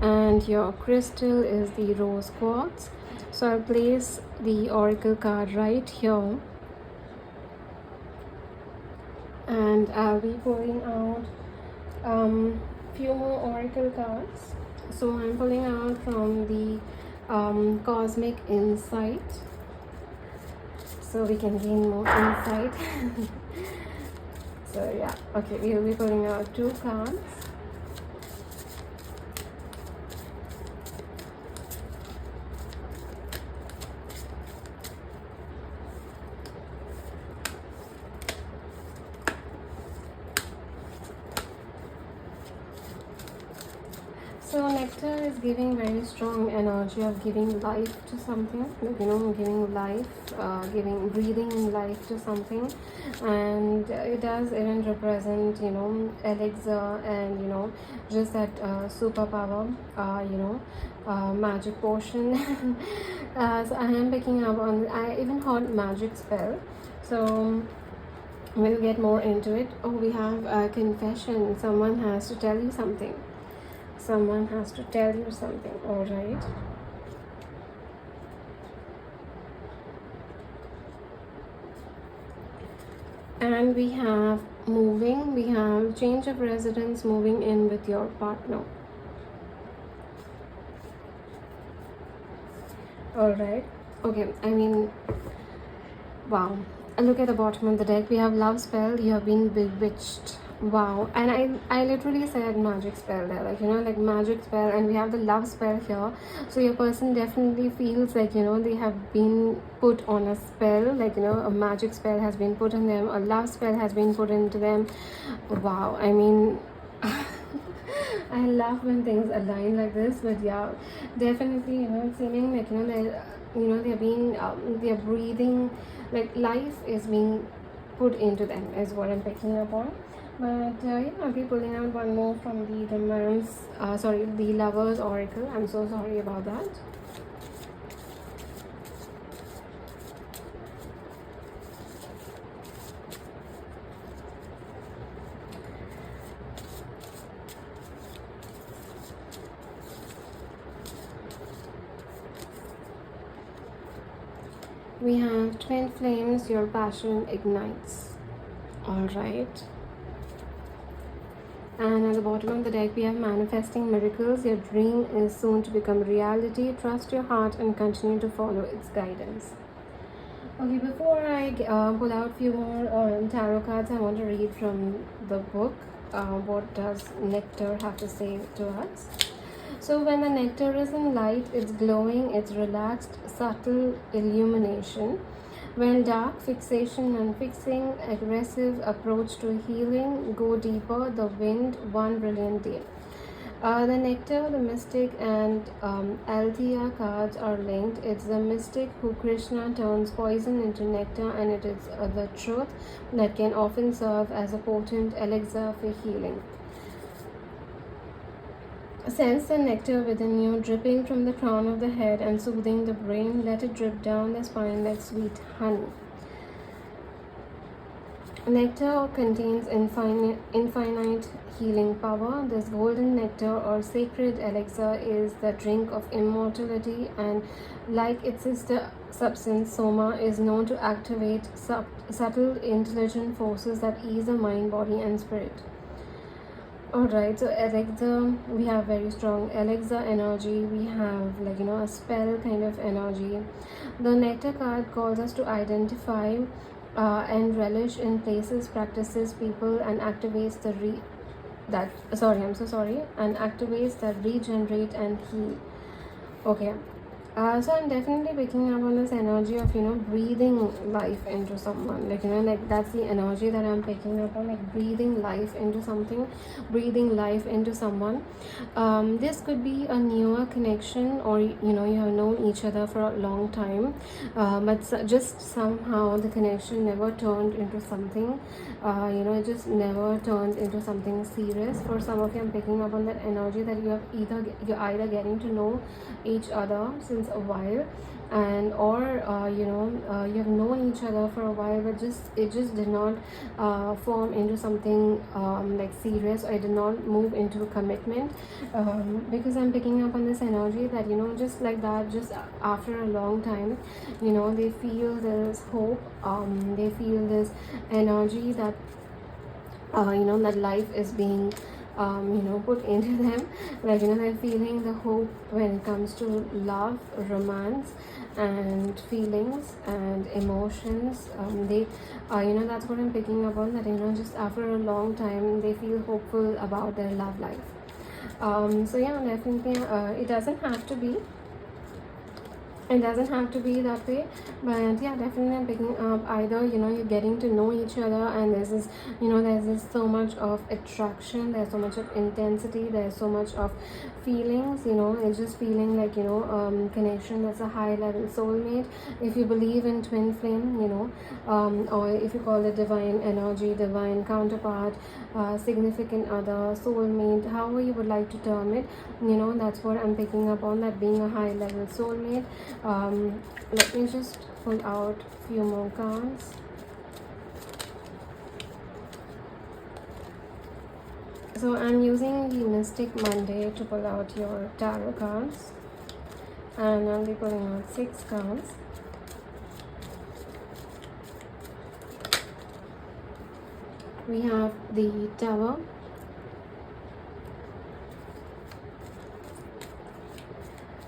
and your crystal is the rose quartz. So I'll place the oracle card right here, and I'll be pulling out few more oracle cards. So I'm pulling out from the cosmic insight, so we can gain more insight. So yeah, okay, we'll be pulling out 2 cards. So nectar is giving very strong energy of giving life to something, like, you know, giving life, breathing life to something. And it does even represent, you know, elixir, and you know, just that superpower, you know, magic potion. So I am picking up on, I even heard magic spell, so we'll get more into it. Oh, we have a confession. Someone has to tell you something. Someone has to tell you something. All right. And we have moving. We have change of residence, moving in with your partner. All right. Okay. I mean, wow. Look at the bottom of the deck. We have love spell. You have been bewitched. Wow. And I literally said magic spell there, like, you know, like magic spell. And we have the love spell here. So your person definitely feels like, you know, they have been put on a spell, like, you know, a magic spell has been put on them, a love spell has been put into them. Wow. I mean, I love when things align like this. But yeah, definitely, you know, it's seeming like, you know, they're being they're breathing, like life is being put into them is what I'm picking up on. But yeah, I'll be pulling out one more from the the Lovers Oracle. I'm so sorry about that. We have twin flames, your passion ignites. All right. And at the bottom of the deck, we have manifesting miracles. Your dream is soon to become reality. Trust your heart and continue to follow its guidance. Okay, before I pull out few more tarot cards, I want to read from the book. What does nectar have to say to us? So when the nectar is in light, it's glowing, it's relaxed, subtle illumination. When dark, fixation and fixing, aggressive approach to healing, go deeper, the wind, one brilliant day. The nectar, the mystic, and Althea cards are linked. It's the mystic who Krishna turns poison into nectar, and it is the truth that can often serve as a potent elixir for healing. Sense the nectar within you, dripping from the crown of the head and soothing the brain. Let it drip down the spine like sweet honey. Nectar contains infinite healing power. This golden nectar or sacred elixir is the drink of immortality, and like its sister substance, Soma is known to activate subtle intelligent forces that ease the mind, body and spirit. Alright, so elixir, we have very strong elixir energy. We have a spell kind of energy. The nectar card calls us to identify and relish in places, practices, people, and activates and activates that regenerate and heal. Okay. So I'm definitely picking up on this energy of breathing life into someone, that's the energy that I'm picking up on, breathing life into something, breathing life into someone. This could be a newer connection, or you have known each other for a long time, but just somehow the connection never turned into something, it just never turns into something serious. For some of you, I'm picking up on that energy that you're either getting to know each other since a while, and or you have known each other for a while, but it just did not form into something serious, or it did not move into commitment, because I'm picking up on this energy that just like that, just after a long time, they feel this hope, they feel this energy that that life is being put into them, they're feeling the hope when it comes to love, romance, and feelings and emotions. They that's what I'm picking up on, that just after a long time they feel hopeful about their love life. So yeah, definitely it doesn't have to be that way, but yeah, definitely I'm picking up either you're getting to know each other, and there's this so much of attraction, there's so much of intensity, there's so much of feelings, it's just feeling like connection. That's a high level soulmate, if you believe in twin flame, or if you call it divine energy, divine counterpart, significant other, soulmate, however you would like to term it, that's what I'm picking up on, that being a high level soulmate. Let me just pull out a few more cards. So I'm using the Mystic Monday to pull out your tarot cards, and I'll be pulling out 6 cards. We have the Tower,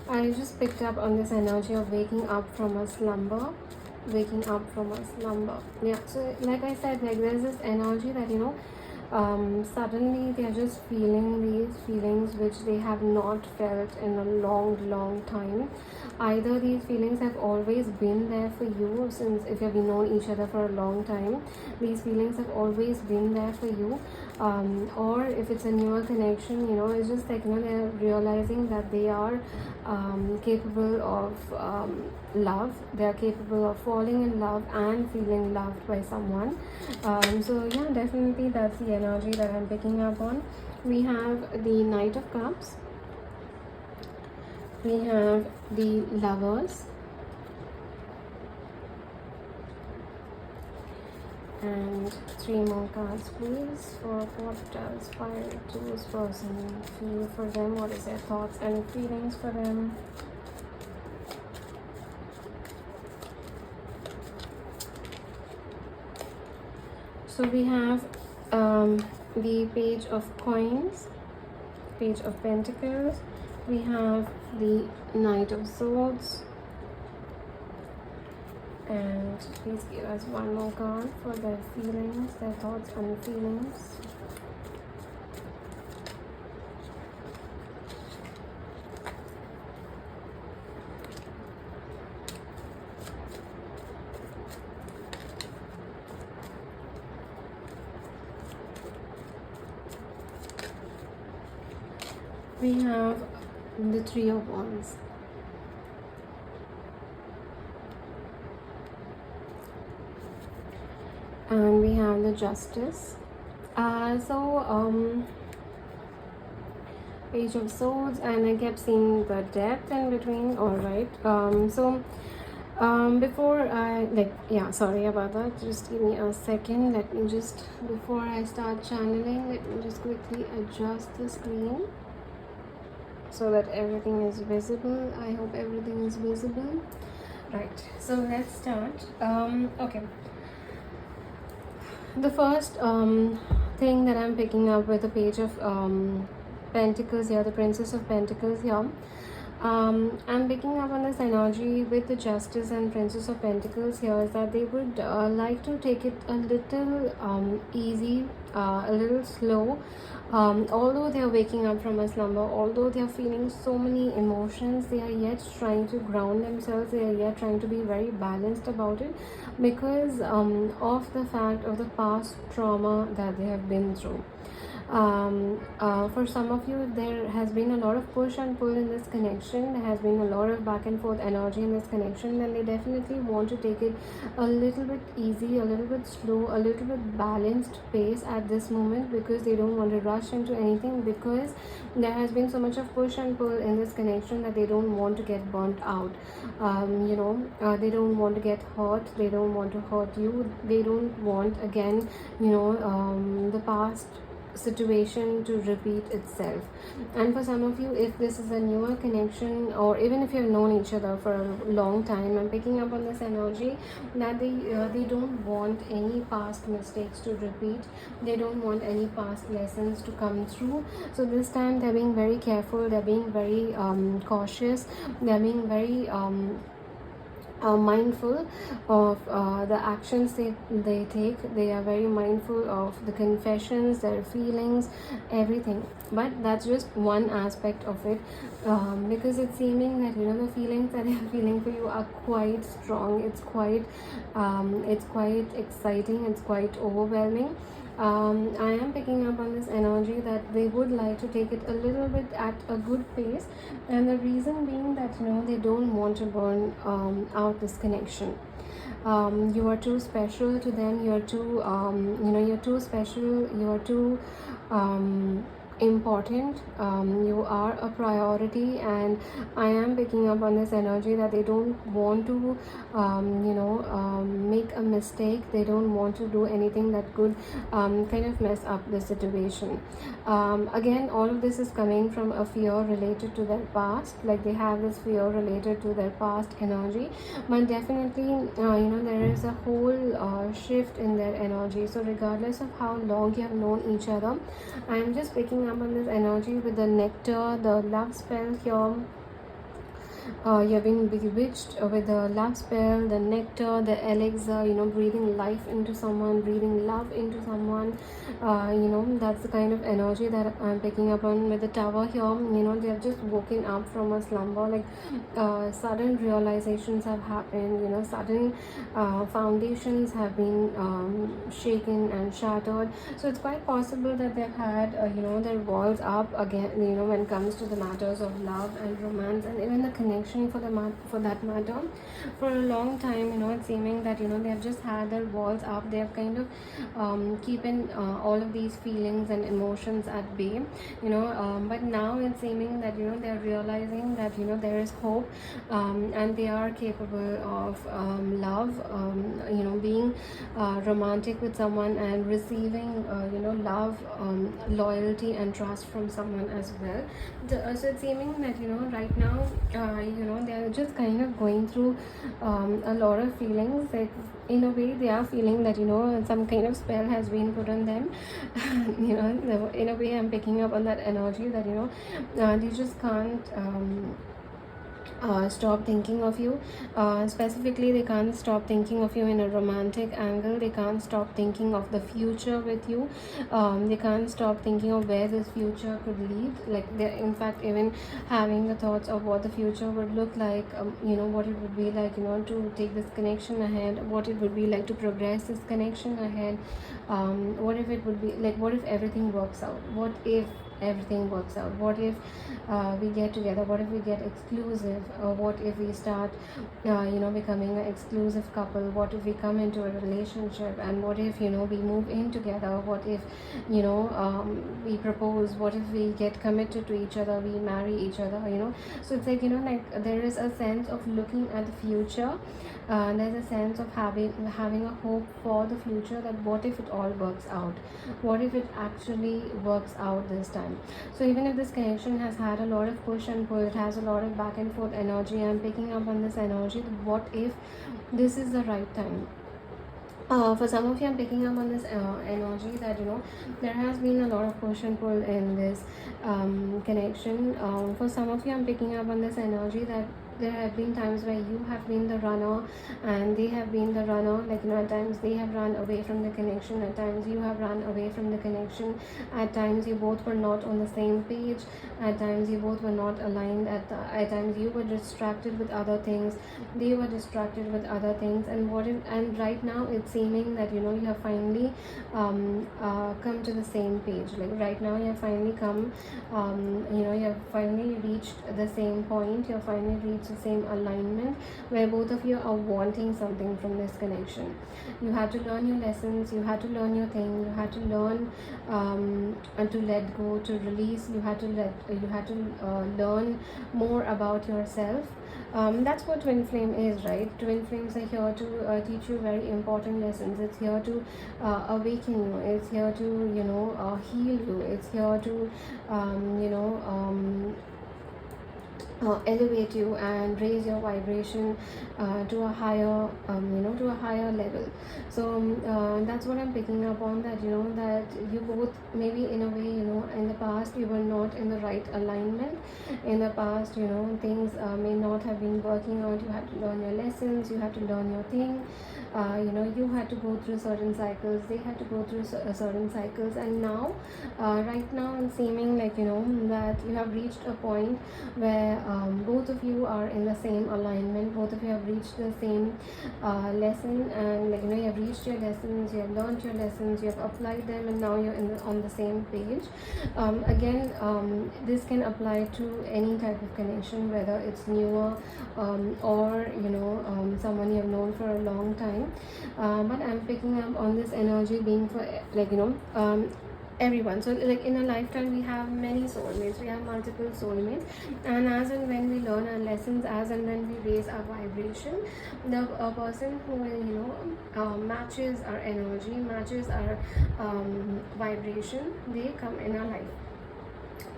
I just picked up on this energy of waking up from a slumber. Yeah, so like I said, there's this energy that suddenly they're just feeling these feelings which they have not felt in a long time. Either these feelings have always been there for you, since if you've known each other for a long time, these feelings have always been there for you, or if it's a newer connection, it's just like they're realizing that they are capable of love, they are capable of falling in love and feeling loved by someone. So yeah, definitely that's the energy that I'm picking up on. We have the Knight of Cups, we have the Lovers, and 3 more cards please. For what does fire tools person feel for them, what is their thoughts and feelings for them. So we have the Page of Coins, Page of Pentacles. We have the Knight of Swords. And please give us one more card for their feelings, their thoughts and feelings. We have the Three of Wands. And we have the Justice. Page of Swords, and I kept seeing the depth in between. All right. Before I sorry about that. Just give me a second. Let me just, before I start channeling, let me just quickly adjust the screen so that everything is visible. I hope everything is visible. Right. So let's start. Okay. The first thing that I'm picking up with the Page of Pentacles here, the Princess of Pentacles here. I'm picking up on this energy with the Justice and Princess of Pentacles here is that they would like to take it a little easy, a little slow. Although they are waking up from a slumber, although they are feeling so many emotions, they are yet trying to ground themselves, they are yet trying to be very balanced about it because of the fact of the past trauma that they have been through. For some of you, there has been a lot of push and pull in this connection. There has been a lot of back and forth energy in this connection, and they definitely want to take it a little bit easy, a little bit slow, a little bit balanced pace at this moment because they don't want to rush into anything because there has been so much of push and pull in this connection that they don't want to get burnt out. They don't want to get hurt, they don't want to hurt you, they don't want again, the past situation to repeat itself. And for some of you, if this is a newer connection or even if you've known each other for a long time, I'm picking up on this energy that they don't want any past mistakes to repeat, they don't want any past lessons to come through. So this time they're being very careful, they're being very cautious, they're being very mindful of the actions they take. They are very mindful of the confessions, their feelings, everything. But that's just one aspect of it, because it's seeming that the feelings that they are feeling for you are quite strong. It's quite exciting, it's quite overwhelming. I am picking up on this energy that they would like to take it a little bit at a good pace, and the reason being that they don't want to burn out this connection. You are too special to them, you're too special, you're too important, you are a priority, and I am picking up on this energy that they don't want to make a mistake, they don't want to do anything that could kind of mess up the situation. Again, all of this is coming from a fear related to their past, like they have this fear related to their past energy, but definitely there is a whole shift in their energy. So regardless of how long you have known each other, I am just picking up on this energy with the nectar, the love spell here. You're being bewitched with the love spell, the nectar, the elixir, breathing life into someone, breathing love into someone. That's the kind of energy that I'm picking up on with the Tower here. They have just woken up from a slumber, like sudden realizations have happened, sudden foundations have been shaken and shattered. So it's quite possible that they've had their walls up again, when it comes to the matters of love and romance and even the connection for that matter. For a long time, it's seeming that they have just had their walls up, they have kind of keeping all of these feelings and emotions at bay, but now it's seeming that they're realizing that there is hope, and they are capable of love, being being romantic with someone and receiving love, loyalty and trust from someone as well. So it's seeming that right now they're just kind of going through a lot of feelings. Like, in a way, they are feeling that some kind of spell has been put on them. In a way, I'm picking up on that energy that they just can't stop thinking of you. Specifically, they can't stop thinking of you in a romantic angle. They can't stop thinking of the future with you. They can't stop thinking of where this future could lead. Like, they're in fact even having the thoughts of what the future would look like, what it would be like, to take this connection ahead, what it would be like to progress this connection ahead. What if it would be like, what if everything works out? What if everything works out? What if we get together? What if we get exclusive? What if we start becoming an exclusive couple? What if we come into a relationship? And what if we move in together? What if we propose? What if we get committed to each other, we marry each other? So it's like like there is a sense of looking at the future. There's a sense of having a hope for the future, that what if it all works out? What if it actually works out this time? So even if this connection has had a lot of push and pull, it has a lot of back and forth energy, I'm picking up on this energy. What if this is the right time? For some of you, I'm picking up on this energy that there has been a lot of push and pull in this connection. For some of you, I'm picking up on this energy that there have been times where you have been the runner and they have been the runner. Like, at times they have run away from the connection, at times you have run away from the connection, at times you both were not on the same page, at times you both were not aligned, at times you were distracted with other things, they were distracted with other things. And right now it's seeming that you have finally come to the same page. Like, right now you have finally come, you have finally reached the same point, you have finally reached the same alignment, where both of you are wanting something from this connection. You had to learn your lessons, you had to learn your thing, you had to learn and to let go, to release. You had to learn more about yourself. That's what twin flame is, right? Twin flames are here to teach you very important lessons. It's here to awaken you, it's here to heal you, it's here to elevate you and raise your vibration to a higher level. So that's what I'm picking up on, that that you both, maybe in a way, in the past you were not in the right alignment. In the past, things may not have been working out. You had to learn your lessons, you had to learn your thing. You had to go through certain cycles, they had to go through certain cycles, and now right now it's seeming like that you have reached a point where both of you are in the same alignment, both of you have reached the same lesson, and you have reached your lessons, you have learned your lessons, you have applied them, and now you're on the same page. Again, this can apply to any type of connection, whether it's newer or someone you have known for a long time. But I'm picking up on this energy being for everyone. So like, in a lifetime we have many soulmates, we have multiple soulmates, and as and when we learn our lessons, as and when we raise our vibration, the person who will matches our energy, matches our vibration, they come in our life.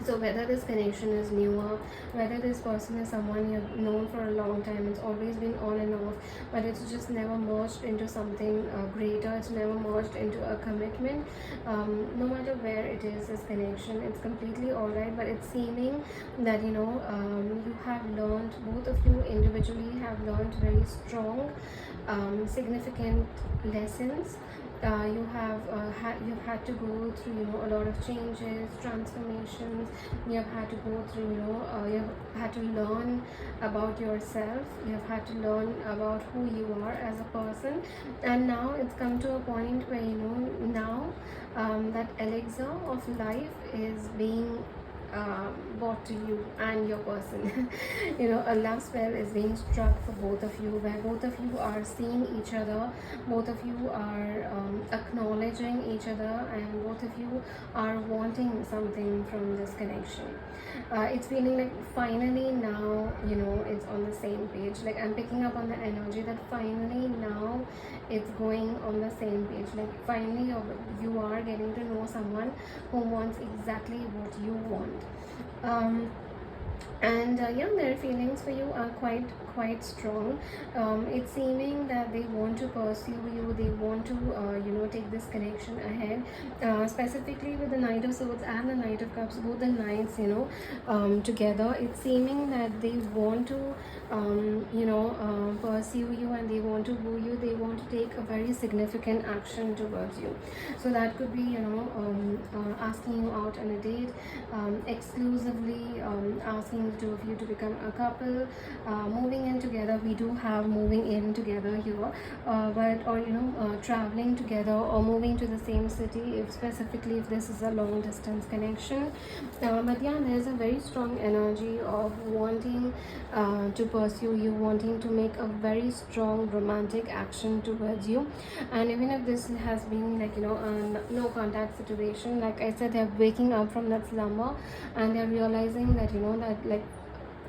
So whether this connection is newer, whether this person is someone you've known for a long time, it's always been on and off, but it's just never merged into something greater, it's never merged into a commitment. No matter where it is, this connection, it's completely alright, but it's seeming that you have learned, both of you individually have learned very strong, significant lessons. You've had to go through a lot of changes, transformations. You've had to go through you've had to learn about yourself, you've had to learn about who you are as a person, and now it's come to a point where now that elixir of life is being brought to you and your person. You know, a love spell is being struck for both of you, where both of you are seeing each other, both of you are acknowledging each other, and both of you are wanting something from this connection. It's feeling like finally now, you know, it's on the same page. Like, I'm picking up on the energy that finally now it's going on the same page. Like, finally you are getting to know someone who wants exactly what you want. And yeah, their feelings for you are quite strong. It's seeming that they want to pursue you, they want to you know, take this connection ahead, specifically with the Knight of Swords and the Knight of Cups, both the knights, you know, together. It's seeming that they want to you know, pursue you, and they want to woo you, they want to take a very significant action towards you. So that could be, you know, asking you out on a date, exclusively asking the two of you to become a couple, moving in together. We do have moving in together here, but, or you know, traveling together or moving to the same city, if specifically if this is a long distance connection. But yeah, there's a very strong energy of wanting to pursue you, wanting to make a very strong romantic action towards you. And even if this has been like, you know, a no contact situation, like I said, they're waking up from that slumber and they're realizing that, you know, that like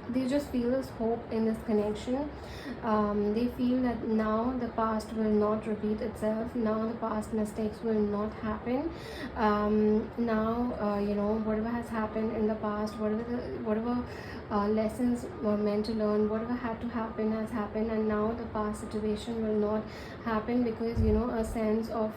they just feel this hope in this connection. They feel that now the past will not repeat itself, now the past mistakes will not happen. Now you know, whatever has happened in the past, whatever lessons were meant to learn, whatever had to happen has happened, and now the past situation will not happen, because, you know, a sense of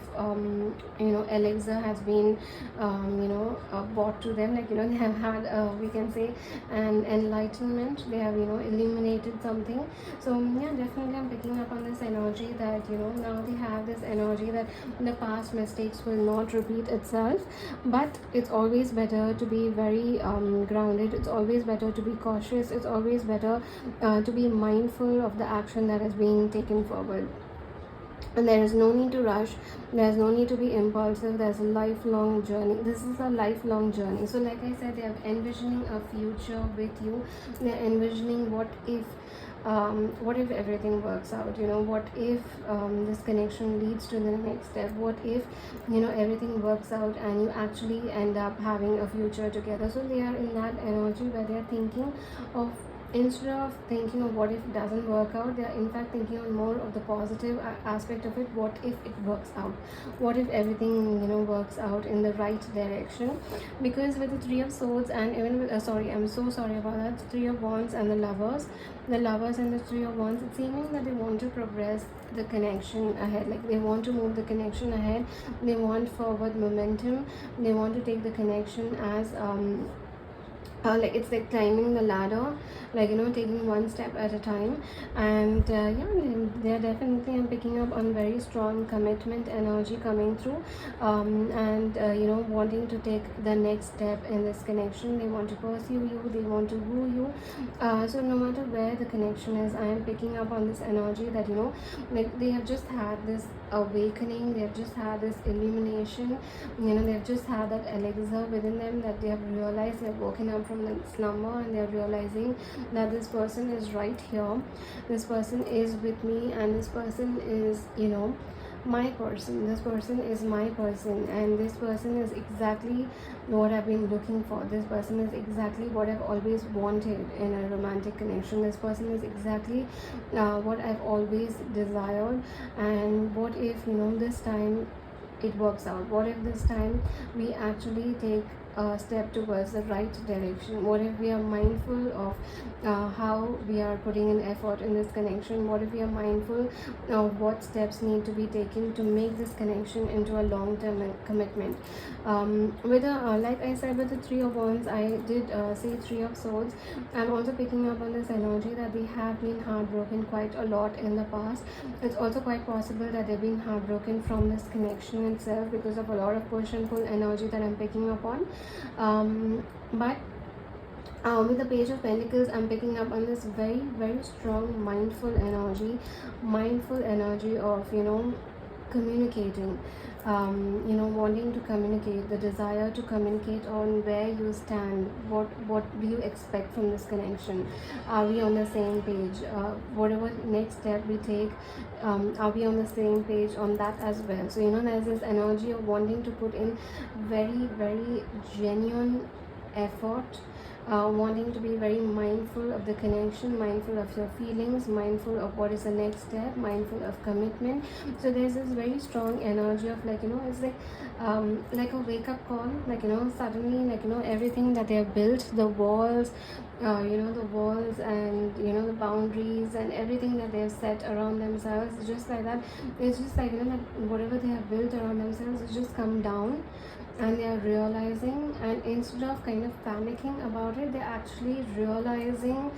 you know, elixir has been you know, brought to them. Like, you know, they have had we can say an enlightenment, they have, you know, illuminated something. So yeah, definitely I'm picking up on this energy that, you know, now they have this energy that the past mistakes will not repeat itself. But it's always better to be very grounded, it's always better to be cautious, it's always better to be mindful of the action that is being taken forward. And there is no need to rush, there's no need to be impulsive, there's a lifelong journey. This is a lifelong journey. So like I said, they are envisioning a future with you, they're envisioning what if everything works out, you know, what if this connection leads to the next step, what if, you know, everything works out and you actually end up having a future together. So they are in that energy where they are thinking of, instead of thinking of what if it doesn't work out, they are in fact thinking on more of the positive aspect of it. What if it works out, what if everything, you know, works out in the right direction. Because with the Three of Swords and even with sorry, I'm so sorry about that, Three of Wands and the lovers and the Three of Wands, it's seeming that they want to progress the connection ahead. Like, they want to move the connection ahead, they want forward momentum, they want to take the connection as like it's like climbing the ladder, like, you know, taking one step at a time. And yeah, they're definitely, I'm picking up on very strong commitment energy coming through, and you know, wanting to take the next step in this connection. They want to pursue you, they want to woo you. So no matter where the connection is, I am picking up on this energy that, you know, like they have just had this awakening, they have just had this illumination, you know, they've just had that elixir within them, that they have realized, they've woken up from the slumber and they're realizing that this person is right here, this person is with me, and this person is, you know, my person, this person is my person, and this person is exactly what I've been looking for, this person is exactly what I've always wanted in a romantic connection, this person is exactly what I've always desired. And what if, you know, this time it works out, what if this time we actually take a step towards the right direction, what if we are mindful of how we are putting in effort in this connection, what if we are mindful of what steps need to be taken to make this connection into a long-term commitment. With like I said, with the Three of Wands, I did say Three of Swords. I'm also picking up on this energy that they have been heartbroken quite a lot in the past. It's also quite possible that they've been heartbroken from this connection itself, because of a lot of push and pull energy that I'm picking up on. But with the Page of Pentacles, I'm picking up on this very, very strong mindful energy of, you know, communicating, wanting to communicate, the desire to communicate on where you stand, what do you expect from this connection, are we on the same page, whatever next step we take, are we on the same page on that as well. So there's this energy of wanting to put in very, very genuine effort, wanting to be very mindful of the connection, mindful of your feelings, mindful of what is the next step, mindful of commitment. So there's this very strong energy of it's like a wake-up call, suddenly everything that they have built, the walls, the walls and the boundaries and everything that they have set around themselves, just like that, it's just that whatever they have built around themselves has just come down, and they are realizing, and instead of kind of panicking about it, they're actually realizing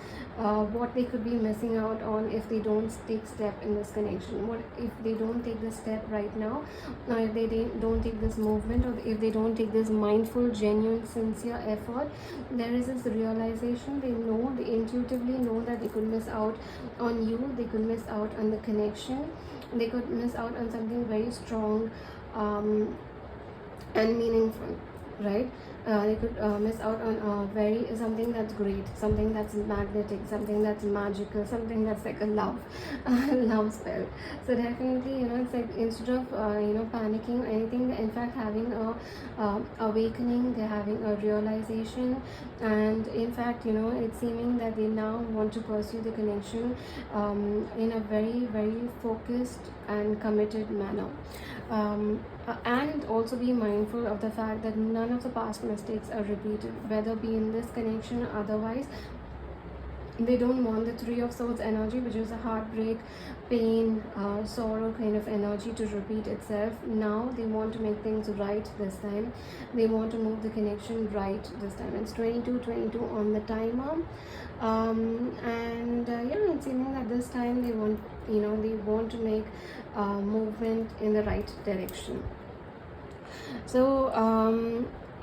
what they could be missing out on if they don't take step in this connection, what if they don't take this step right now, or if they don't take this movement, or if they don't take this mindful, genuine, sincere effort. There is this realization, they intuitively know that they could miss out on you, they could miss out on the connection, they could miss out on something very strong and meaningful, right? They could miss out on something that's great, something that's magnetic, something that's magical, something that's like a love love spell. So definitely it's like, instead of panicking or anything, they're in fact having a awakening, they're having a realization, and in fact it's seeming that they now want to pursue the connection in a very, very focused and committed manner. And also be mindful of the fact that none of the past mistakes are repeated, whether be in this connection or otherwise. They don't want the Three of Swords energy, which is a heartbreak, pain, sorrow kind of energy, to repeat itself. Now they want to make things right this time. They want to move the connection right this time. It's 22:22 on the timer, and it's seeming that this time they want to make movement in the right direction. So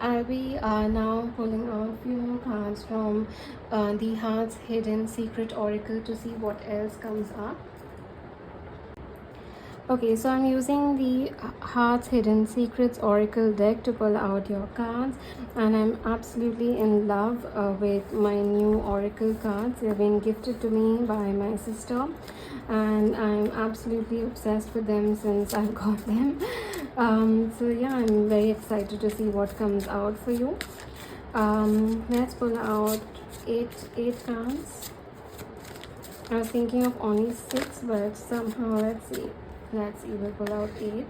I'll be now pulling out a few more cards from the Heart's Hidden Secret Oracle to see what else comes up. Okay, so I'm using the Heart's Hidden Secrets Oracle deck to pull out your cards, and I'm absolutely in love with my new Oracle cards. They've been gifted to me by my sister, and I'm absolutely obsessed with them since I've got them. So yeah, I'm very excited to see what comes out for you. Let's pull out eight cards. I was thinking of only 6, but somehow let's see, we'll pull out 8.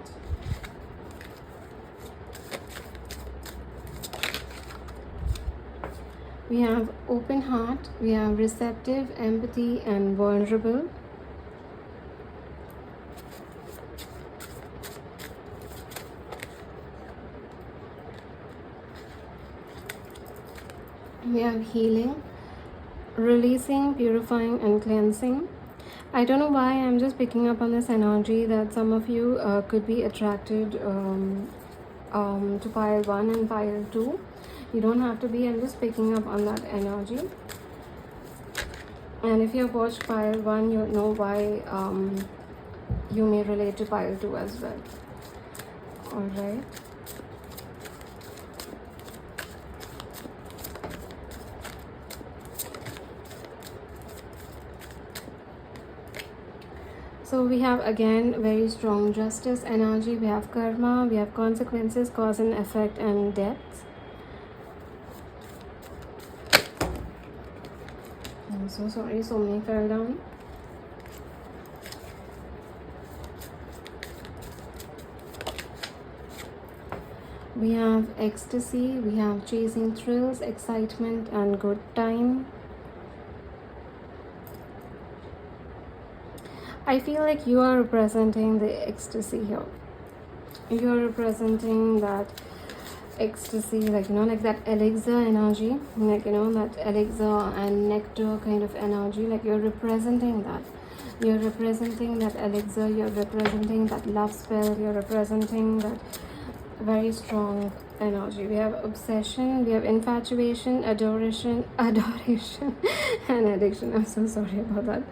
We have open heart, we have receptive, empathy, and vulnerable. We have healing, releasing, purifying, and cleansing. I don't know why I'm just picking up on this energy that some of you could be attracted to pile 1 and pile 2. You don't have to be. I'm just picking up on that energy. And if you've watched pile 1, you know why you may relate to pile 2 as well. Alright. So we have again very strong justice energy, we have karma, we have consequences, cause and effect, and depth. I'm so sorry, so many fell down. We have ecstasy, we have chasing thrills, excitement, and good time. I feel like you are representing the ecstasy here. You are representing that ecstasy, like that elixir energy, that elixir and nectar kind of energy. Like you're representing that. You're representing that elixir. You're representing that love spell. You're representing that very strong energy. We have obsession. We have infatuation, adoration, and addiction. I'm so sorry about that.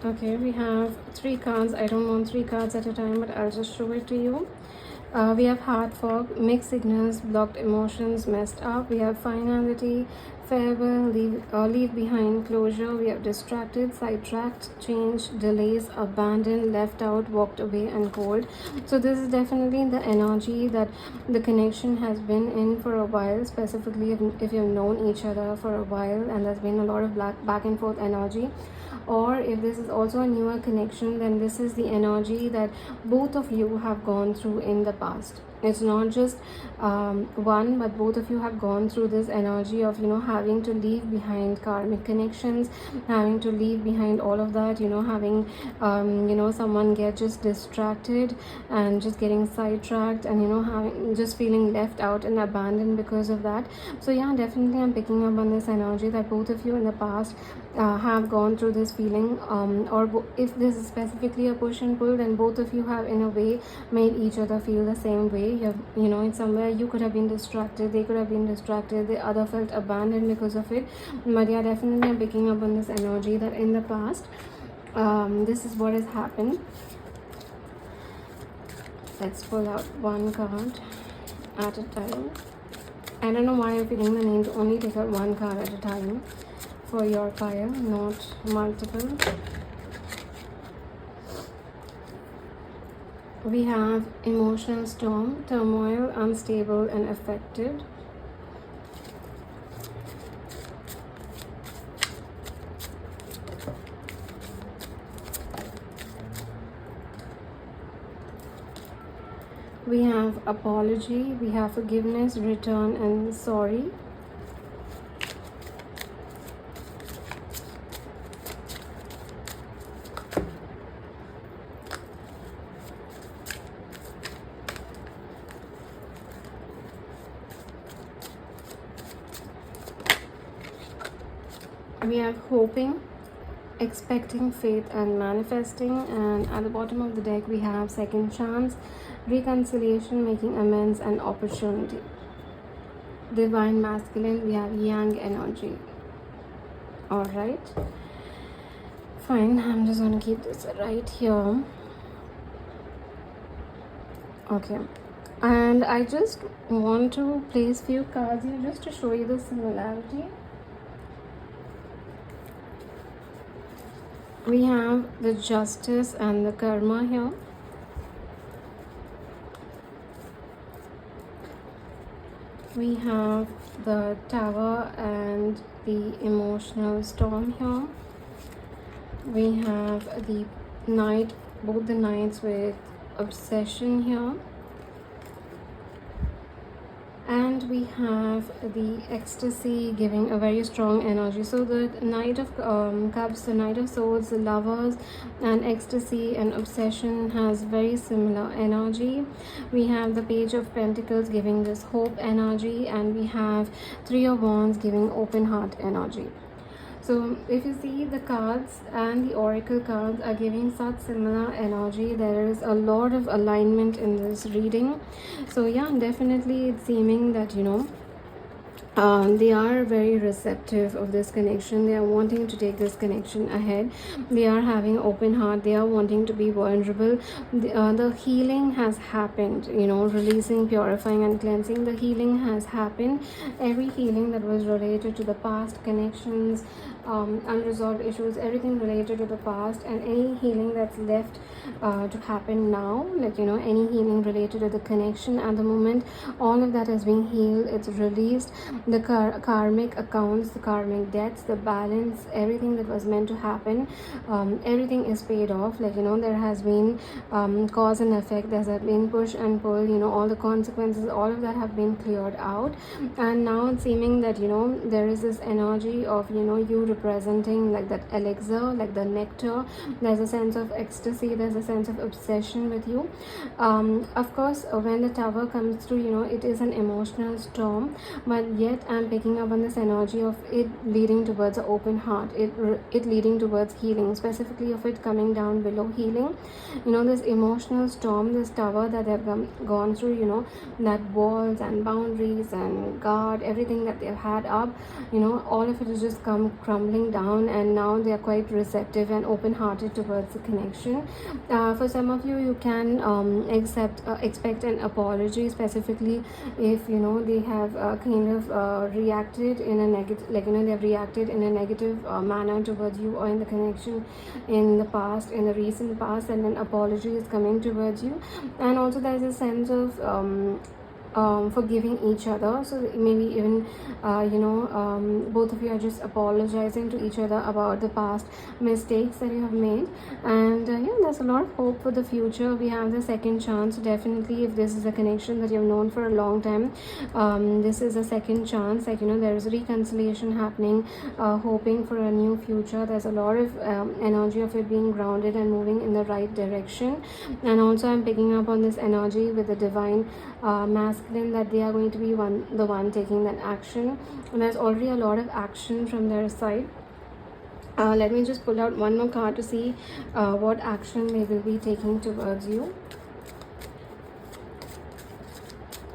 Okay, we have 3 cards. I don't want 3 cards at a time, but I'll just show it to you. We have heart fog, mixed signals, blocked emotions, messed up. We have finality, farewell, leave behind, closure. We have distracted, sidetracked, change, delays, abandoned, left out, walked away, and cold. So this is definitely the energy that the connection has been in for a while, specifically if you've known each other for a while and there's been a lot of back and forth energy. Or if this is also a newer connection, then this is the energy that both of you have gone through in the past. It's not just one, but both of you have gone through this energy of having to leave behind karmic connections, having to leave behind all of that, having someone get just distracted and just getting sidetracked, and having just feeling left out and abandoned because of that. So yeah, definitely I'm picking up on this energy that both of you in the past have gone through this feeling, or if this is specifically a push and pull, then both of you have in a way made each other feel the same way. It's somewhere you could have been distracted, they could have been distracted, the other felt abandoned because of it. But yeah, definitely I'm picking up on this energy that in the past this is what has happened. Let's pull out one card at a time. I don't know why I'm feeling the need to only take out one card at a time for your fire, not multiple. We have emotional storm, turmoil, unstable and affected. We have apology, we have forgiveness, return and sorry. We have hoping, expecting, faith and manifesting. And at the bottom of the deck we have second chance, reconciliation, making amends and opportunity. Divine masculine, we have yang energy. All right, fine, I'm just going to keep this right here. Okay, and I just want to place few cards here just to show you the similarity. We have the justice and the karma here. We have the tower and the emotional storm here. We have the knight, both the knights with obsession here. And we have the ecstasy giving a very strong energy. So the Knight of Cups, the Knight of Swords, the lovers, and ecstasy and obsession has very similar energy. We have the Page of Pentacles giving this hope energy, and we have Three of Wands giving open heart energy. So if you see, the cards and the oracle cards are giving such similar energy. There is a lot of alignment in this reading. So yeah, definitely it's seeming that they are very receptive of this connection. They are wanting to take this connection ahead. They are having open heart. They are wanting to be vulnerable. The healing has happened, releasing, purifying and cleansing. The healing has happened. Every healing that was related to the past connections, unresolved issues, everything related to the past, and any healing that's left to happen now, any healing related to the connection at the moment, all of that has been healed. It's released. The karmic accounts, the karmic debts, the balance, everything that was meant to happen, everything is paid off. There has been cause and effect, there has been push and pull, all the consequences, all of that have been cleared out. And now it's seeming that there is this energy of you representing like that elixir, like the nectar. There's a sense of ecstasy, there's a sense of obsession with you. Of course, when the tower comes through, it is an emotional storm, but yet minute I'm picking up on this energy of it leading towards an open heart, it leading towards healing, specifically of it coming down below healing. This emotional storm, this tower that they've gone through, that walls and boundaries and guard, everything that they've had up, all of it has just come crumbling down, and now they are quite receptive and open-hearted towards the connection. For some of you, you can expect an apology, specifically if they have kind of reacted in a negative, they have reacted in a negative manner towards you or in the connection in the past, in the recent past, and an apology is coming towards you. And also there's a sense of forgiving each other, so maybe even both of you are just apologizing to each other about the past mistakes that you have made. And there's a lot of hope for the future. We have the second chance. Definitely, if this is a connection that you've known for a long time, this is a second chance. There is reconciliation happening, hoping for a new future. There's a lot of energy of it being grounded and moving in the right direction. And also I'm picking up on this energy with the divine masculine, that they are going to be the one taking that action, and there's already a lot of action from their side. Let me just pull out one more card to see what action they will be taking towards you.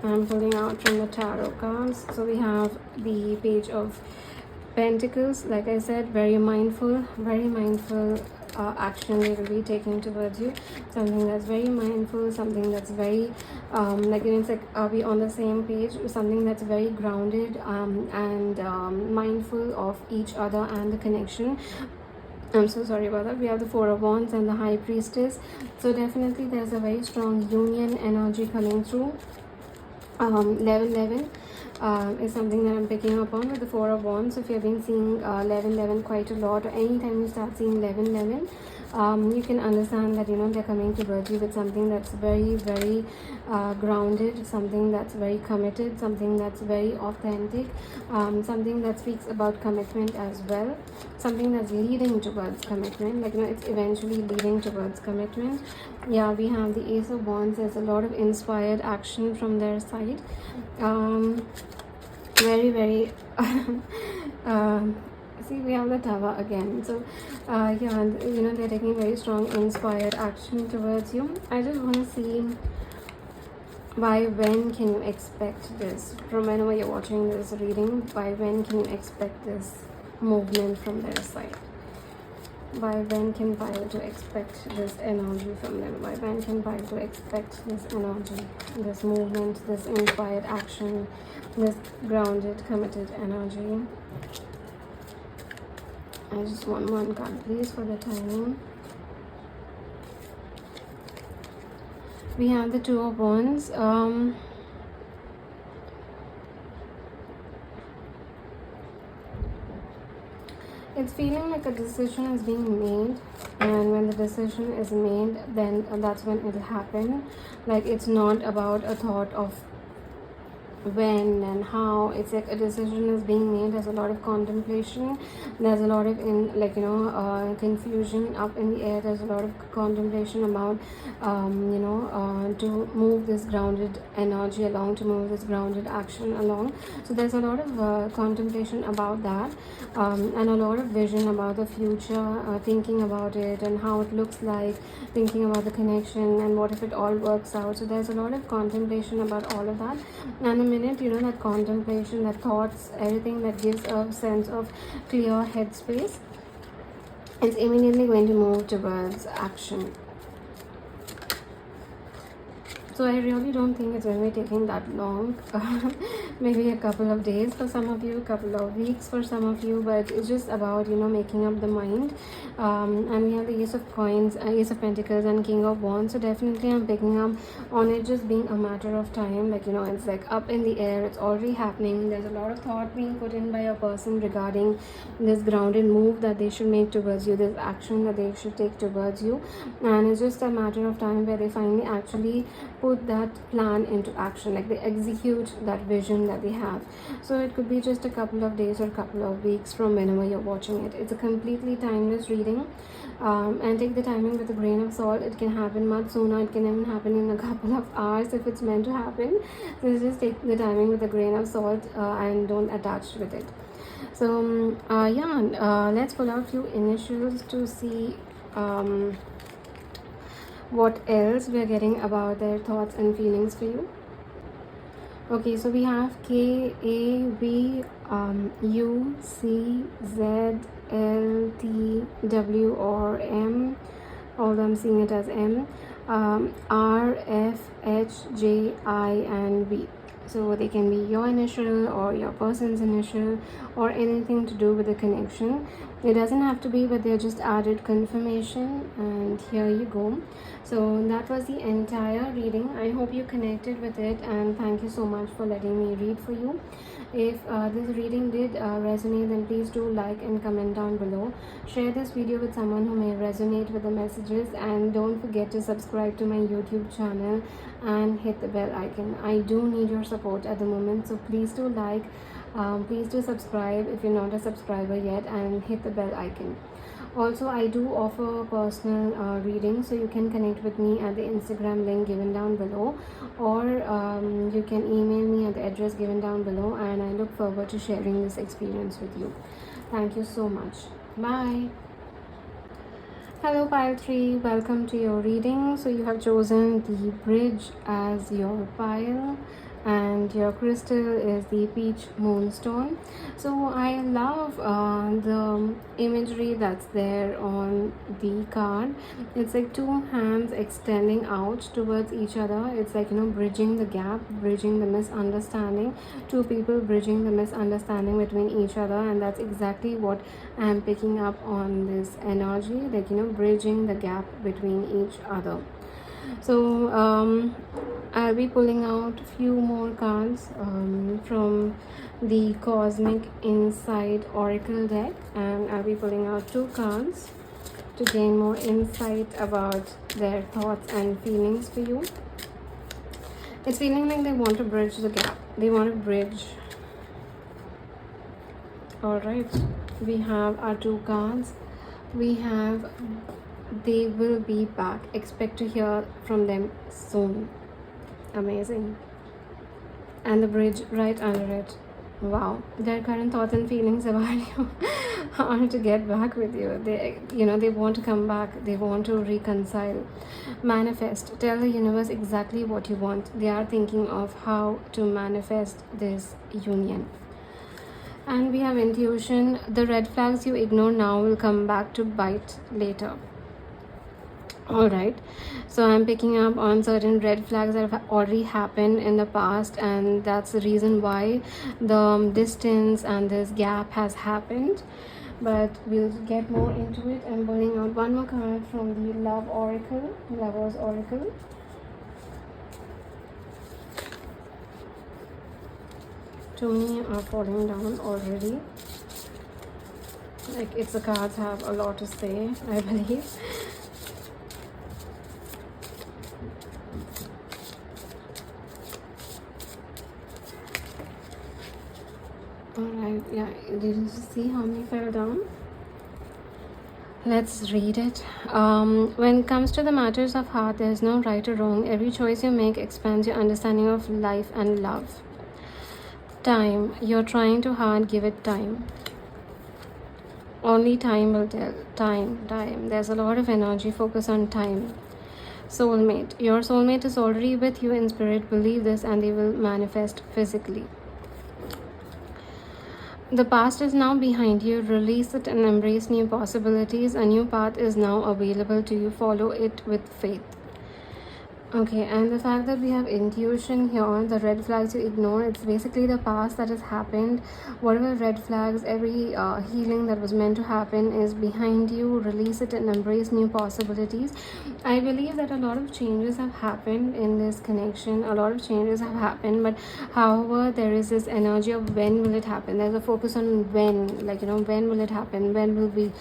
I'm pulling out from the tarot cards. So we have the Page of Pentacles. Like I said, very mindful action they will be taking towards you. Something that's very mindful, something that's very it's like, are we on the same page? Something that's very grounded and mindful of each other and the connection. I'm so sorry about that. We have the Four of Wands and the High Priestess. So definitely there's a very strong union energy coming through. Level 11 is something that I'm picking up on with the Four of Wands. If you've been seeing 11 quite a lot, or anytime you start seeing 11, you can understand that they're coming towards you with something that's very grounded, something that's very committed, something that's very authentic, something that speaks about commitment as well, something that's leading towards commitment, it's eventually leading towards commitment. Yeah, we have the Ace of Wands. There's a lot of inspired action from their side. Very see, we have the Tower again. So they're taking very strong inspired action towards you. I just want to see, by when can you expect this? From whenever you're watching this reading, by when can you expect this movement from their side? By when can Pile to expect this energy from them? By when can Pile to expect this energy, this movement, this inspired action, this grounded, committed energy? I just want one card, please, for the timing. We have the Two of Wands. It's feeling like a decision is being made, and when the decision is made, then that's when it'll happen. Like, it's not about a thought of when and how. It's like a decision is being made. There's a lot of contemplation, there's a lot of confusion up in the air. There's a lot of contemplation about to move this grounded energy along, to move this grounded action along. So there's a lot of contemplation about that, and a lot of vision about the future, thinking about it and how it looks like, thinking about the connection and what if it all works out. So there's a lot of contemplation about all of that. And the minute that contemplation, that thoughts, everything that gives a sense of clear headspace, it's immediately going to move towards action. So I really don't think it's going to be taking that long. Maybe a couple of days for some of you, a couple of weeks for some of you, but it's just about making up the mind. And we have the Ace of Coins, Ace of Pentacles, and King of Wands. So definitely I'm picking up on it just being a matter of time. It's like up in the air, it's already happening. There's a lot of thought being put in by a person regarding this grounded move that they should make towards you, this action that they should take towards you, and it's just a matter of time where they finally actually put that plan into action, like they execute that vision that they have. So it could be just a couple of days or a couple of weeks from whenever you're watching it. It's a completely timeless reading. reading, and take the timing with a grain of salt. It can happen much sooner, it can even happen in a couple of hours if it's meant to happen. So just take the timing with a grain of salt, and don't attach with it. So let's pull out a few initials to see what else we are getting about their thoughts and feelings for you. Okay, so we have K, A, V, U, C, Z, L, T, W, or M, although I'm seeing it as M, R, F, H, J, I, and V. So they can be your initial or your person's initial or anything to do with the connection. It doesn't have to be, but they're just added confirmation, and here you go. So that was the entire reading. I hope you connected with it, and thank you so much for letting me read for you. If this reading did resonate, then please do like and comment down below. Share this video with someone who may resonate with the messages, and don't forget to subscribe to my YouTube channel and hit the bell icon. I do need your support at the moment, so please do like, please do subscribe if you're not a subscriber yet, and hit the bell icon. Also, I do offer personal readings, so you can connect with me at the Instagram link given down below, or you can email me at the address given down below, and I look forward to sharing this experience with you. Thank you so much. Bye. Hello pile 3, welcome to your reading. So you have chosen the bridge as your pile, and your crystal is the peach moonstone. So I love the imagery that's there on the card. It's like two hands extending out towards each other. It's like, bridging the gap, bridging the misunderstanding, two people bridging the misunderstanding between each other, and that's exactly what I'm picking up on this energy, like, bridging the gap between each other. So I'll be pulling out a few more cards from the Cosmic Insight Oracle deck, and I'll be pulling out 2 cards to gain more insight about their thoughts and feelings for you. It's feeling like they want to bridge the gap. They want to bridge. Alright, we have our 2 cards. We have they will be back. Expect to hear from them soon. Amazing. And the bridge right under it. Wow. Their current thoughts and feelings about you are to get back with you. They want to come back. They want to reconcile. Manifest. Tell the universe exactly what you want. They are thinking of how to manifest this union. And we have intuition. The red flags you ignore now will come back to bite later. Alright, so I'm picking up on certain red flags that have already happened in the past, and that's the reason why the distance and this gap has happened. But we'll get more into it. I'm pulling out one more card from the Love Oracle, Lover's Oracle. Too many are falling down already. Like, the cards have a lot to say, I believe. Alright, yeah, did you see how many fell down? Let's read it. When it comes to the matters of heart, there is no right or wrong. Every choice you make expands your understanding of life and love. Time. You're trying too hard, give it time. Only time will tell. Time. There's a lot of energy. Focus on time. Soulmate. Your soulmate is already with you in spirit. Believe this, and they will manifest physically. The past is now behind you. Release it and embrace new possibilities. A new path is now available to you. Follow it with faith. Okay, and the fact that we have intuition here, the red flags you ignore, it's basically the past that has happened. Whatever red flags, every healing that was meant to happen is behind you. Release it and embrace new possibilities. I believe that a lot of changes have happened in this connection. A lot of changes have happened, but however, there is this energy of when will it happen. There's a focus on when, like, when will it happen? When will we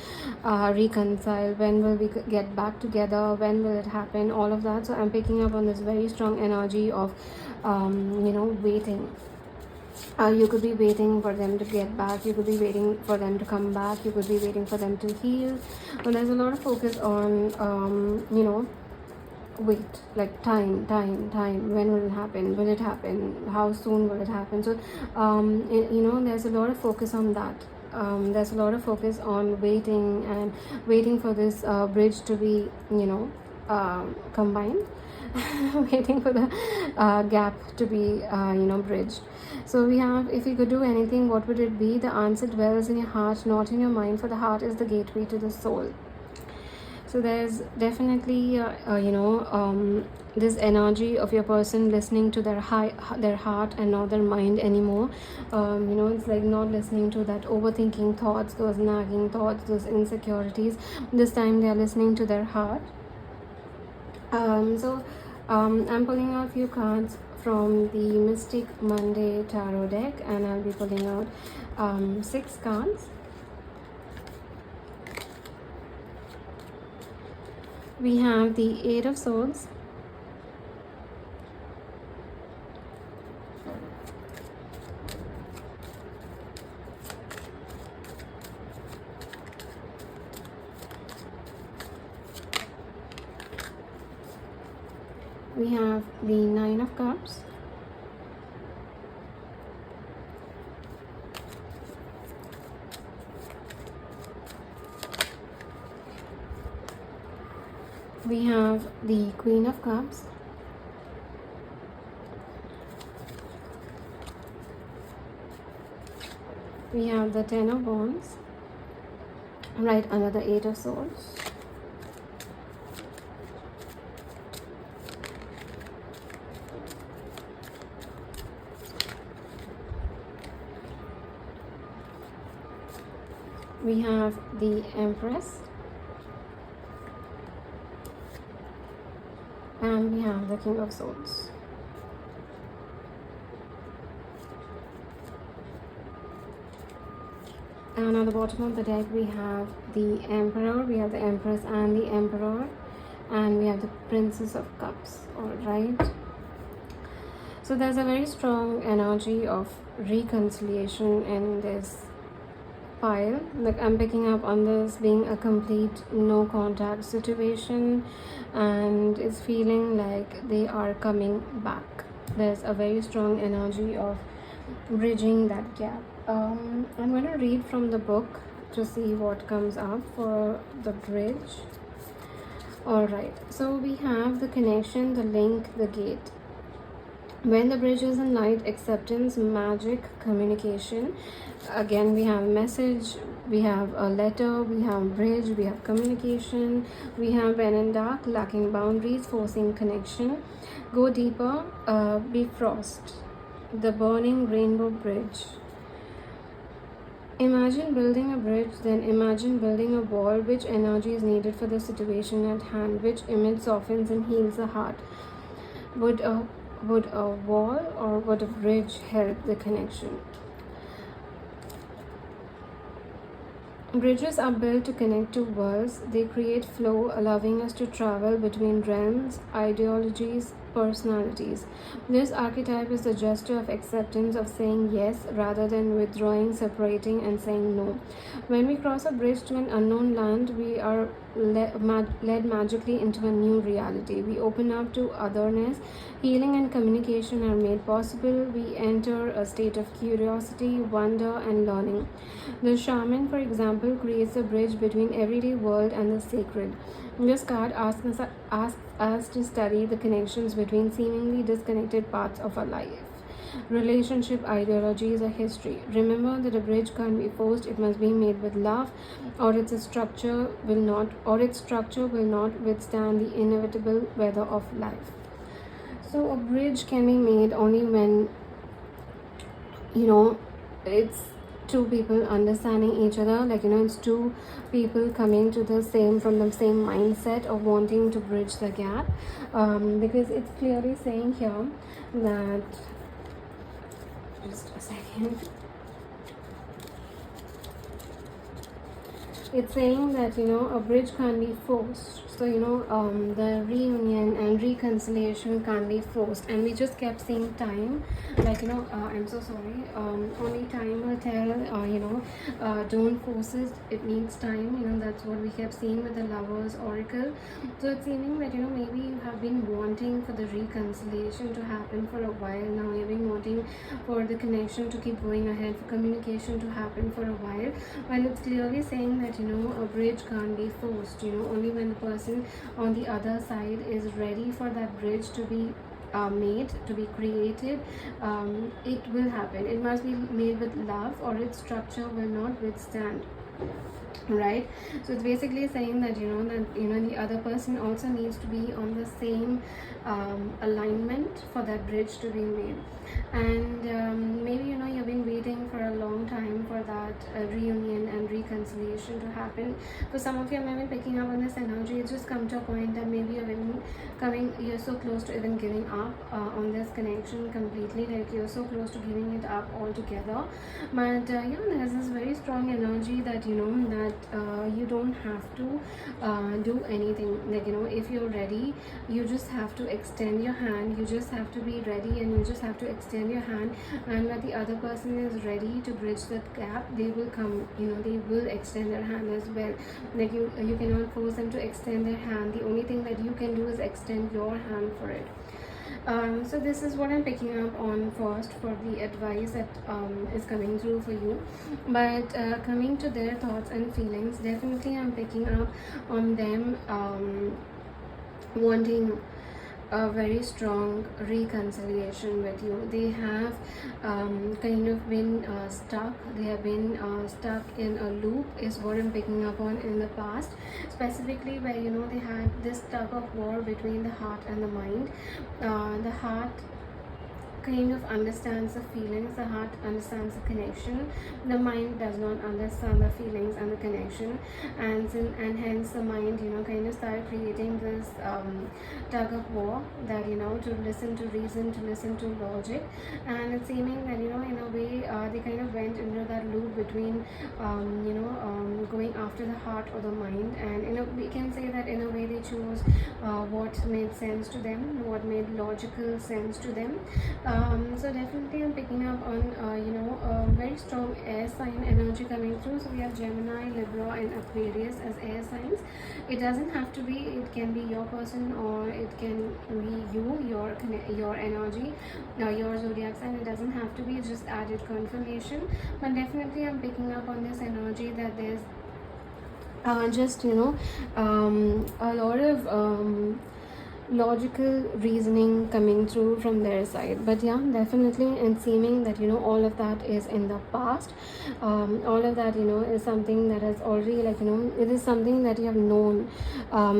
reconcile? When will we get back together? When will it happen? All of that. So I'm picking up on this very strong energy of waiting. You could be waiting for them to get back, you could be waiting for them to come back, you could be waiting for them to heal. But there's a lot of focus on wait, like time, when will it happen, will it happen, how soon will it happen. So there's a lot of focus on that. There's a lot of focus on waiting and waiting for this bridge to be combined. Waiting for the gap to be bridged. So we have, if you could do anything, what would it be? The answer dwells in your heart, not in your mind, for the heart is the gateway to the soul. So there's definitely this energy of your person listening to their heart and not their mind anymore. It's like not listening to that overthinking thoughts, those nagging thoughts, those insecurities. This time they are listening to their heart. I'm pulling out a few cards from the Mystic Monday Tarot deck, and I'll be pulling out 6 cards. We have the 8 of Swords, we have the 9 of Cups, we have the Queen of Cups, we have the 10 of Wands right under the 8 of Swords, we have the Empress, and we have the King of Swords. And at the bottom of the deck we have the Emperor, we have the Empress and the Emperor, and we have the Princess of Cups. Alright, so there's a very strong energy of reconciliation in this pile. Like, I'm picking up on this being a complete no contact situation, and it's feeling like they are coming back. There's a very strong energy of bridging that gap. I'm going to read from the book to see what comes up for the bridge. Alright, so we have the connection, the link, the gate. When the bridge is in light, acceptance, magic, communication. Again, we have message, we have a letter, we have bridge, we have communication, we have when in dark, lacking boundaries, forcing connection. Go deeper, bifrost, the burning rainbow bridge. Imagine building a bridge, then imagine building a wall. Which energy is needed for the situation at hand? Which image softens and heals the heart? Would a wall or would a bridge help the connection? Bridges are built to connect two worlds. They create flow, allowing us to travel between realms, ideologies, personalities. This archetype is the gesture of acceptance, of saying yes rather than withdrawing, separating, and saying no. When we cross a bridge to an unknown land, we are led magically into a new reality. We open up to otherness. Healing and communication are made possible. We enter a state of curiosity, wonder, and learning. The shaman, for example, creates a bridge between everyday world and the sacred. This card asks us to study the connections between seemingly disconnected parts of our life. Relationship, ideologies, or history. Remember that a bridge can't be forced; it must be made with love, or its structure will not withstand the inevitable weather of life. So a bridge can be made only when it's two people understanding each other, it's two people coming to from the same mindset of wanting to bridge the gap, because it's clearly saying here that, just a second, it's saying that, a bridge can't be forced. So, the reunion and reconciliation can't be forced. And we just kept seeing time, like, I'm so sorry, only time will tell, don't force it, it needs time. That's what we kept seeing with the Lovers Oracle. So it's seeming that, maybe you have been wanting for the reconciliation to happen for a while now. You've been wanting for the connection to keep going ahead, for communication to happen for a while. But it's clearly saying that, a bridge can't be forced. Only when the person on the other side is ready for that bridge to be made, to be created, it will happen. It must be made with love, or its structure will not withstand, right? So it's basically saying that, the other person also needs to be on the same alignment for that bridge to be made. And maybe, you've been waiting for a long time for that reunion and reconciliation to happen. For some of you, maybe picking up on this energy, it's just come to a point that maybe you're so close to even giving up on this connection completely, like you're so close to giving it up altogether. But there's this very strong energy that, that you don't have to do anything. Like, if you're ready, you just have to extend your hand. You just have to be ready, and you just have to extend your hand. And when the other person is ready to bridge that gap, they will come. They will extend their hand as well. Like, you cannot force them to extend their hand. The only thing that you can do is extend your hand for it. So this is what I'm picking up on first for the advice that is coming through for you. But coming to their thoughts and feelings, definitely I'm picking up on them wanting a very strong reconciliation with you. They have kind of been stuck. They have been stuck in a loop, is what I'm picking up on in the past, specifically where they had this tug of war between the heart and the mind. The heart kind of understands the feelings, the heart understands the connection, the mind does not understand the feelings and the connection, and hence the mind kind of started creating this tug of war, that to listen to reason, to listen to logic. And it's seeming that in a way they kind of went into that loop between going after the heart or the mind. And we can say that in a way they chose what made sense to them, what made logical sense to them. So definitely I'm picking up on very strong air sign energy coming through. So we have Gemini, Libra and Aquarius as air signs. It doesn't have to be, it can be your person, or it can be your energy, your zodiac sign. It doesn't have to be, it's just added confirmation. But definitely I'm picking up on this energy that there's just a lot of logical reasoning coming through from their side. But yeah, definitely, and seeming that all of that is in the past. All of that is something that has already, it is something that you have known.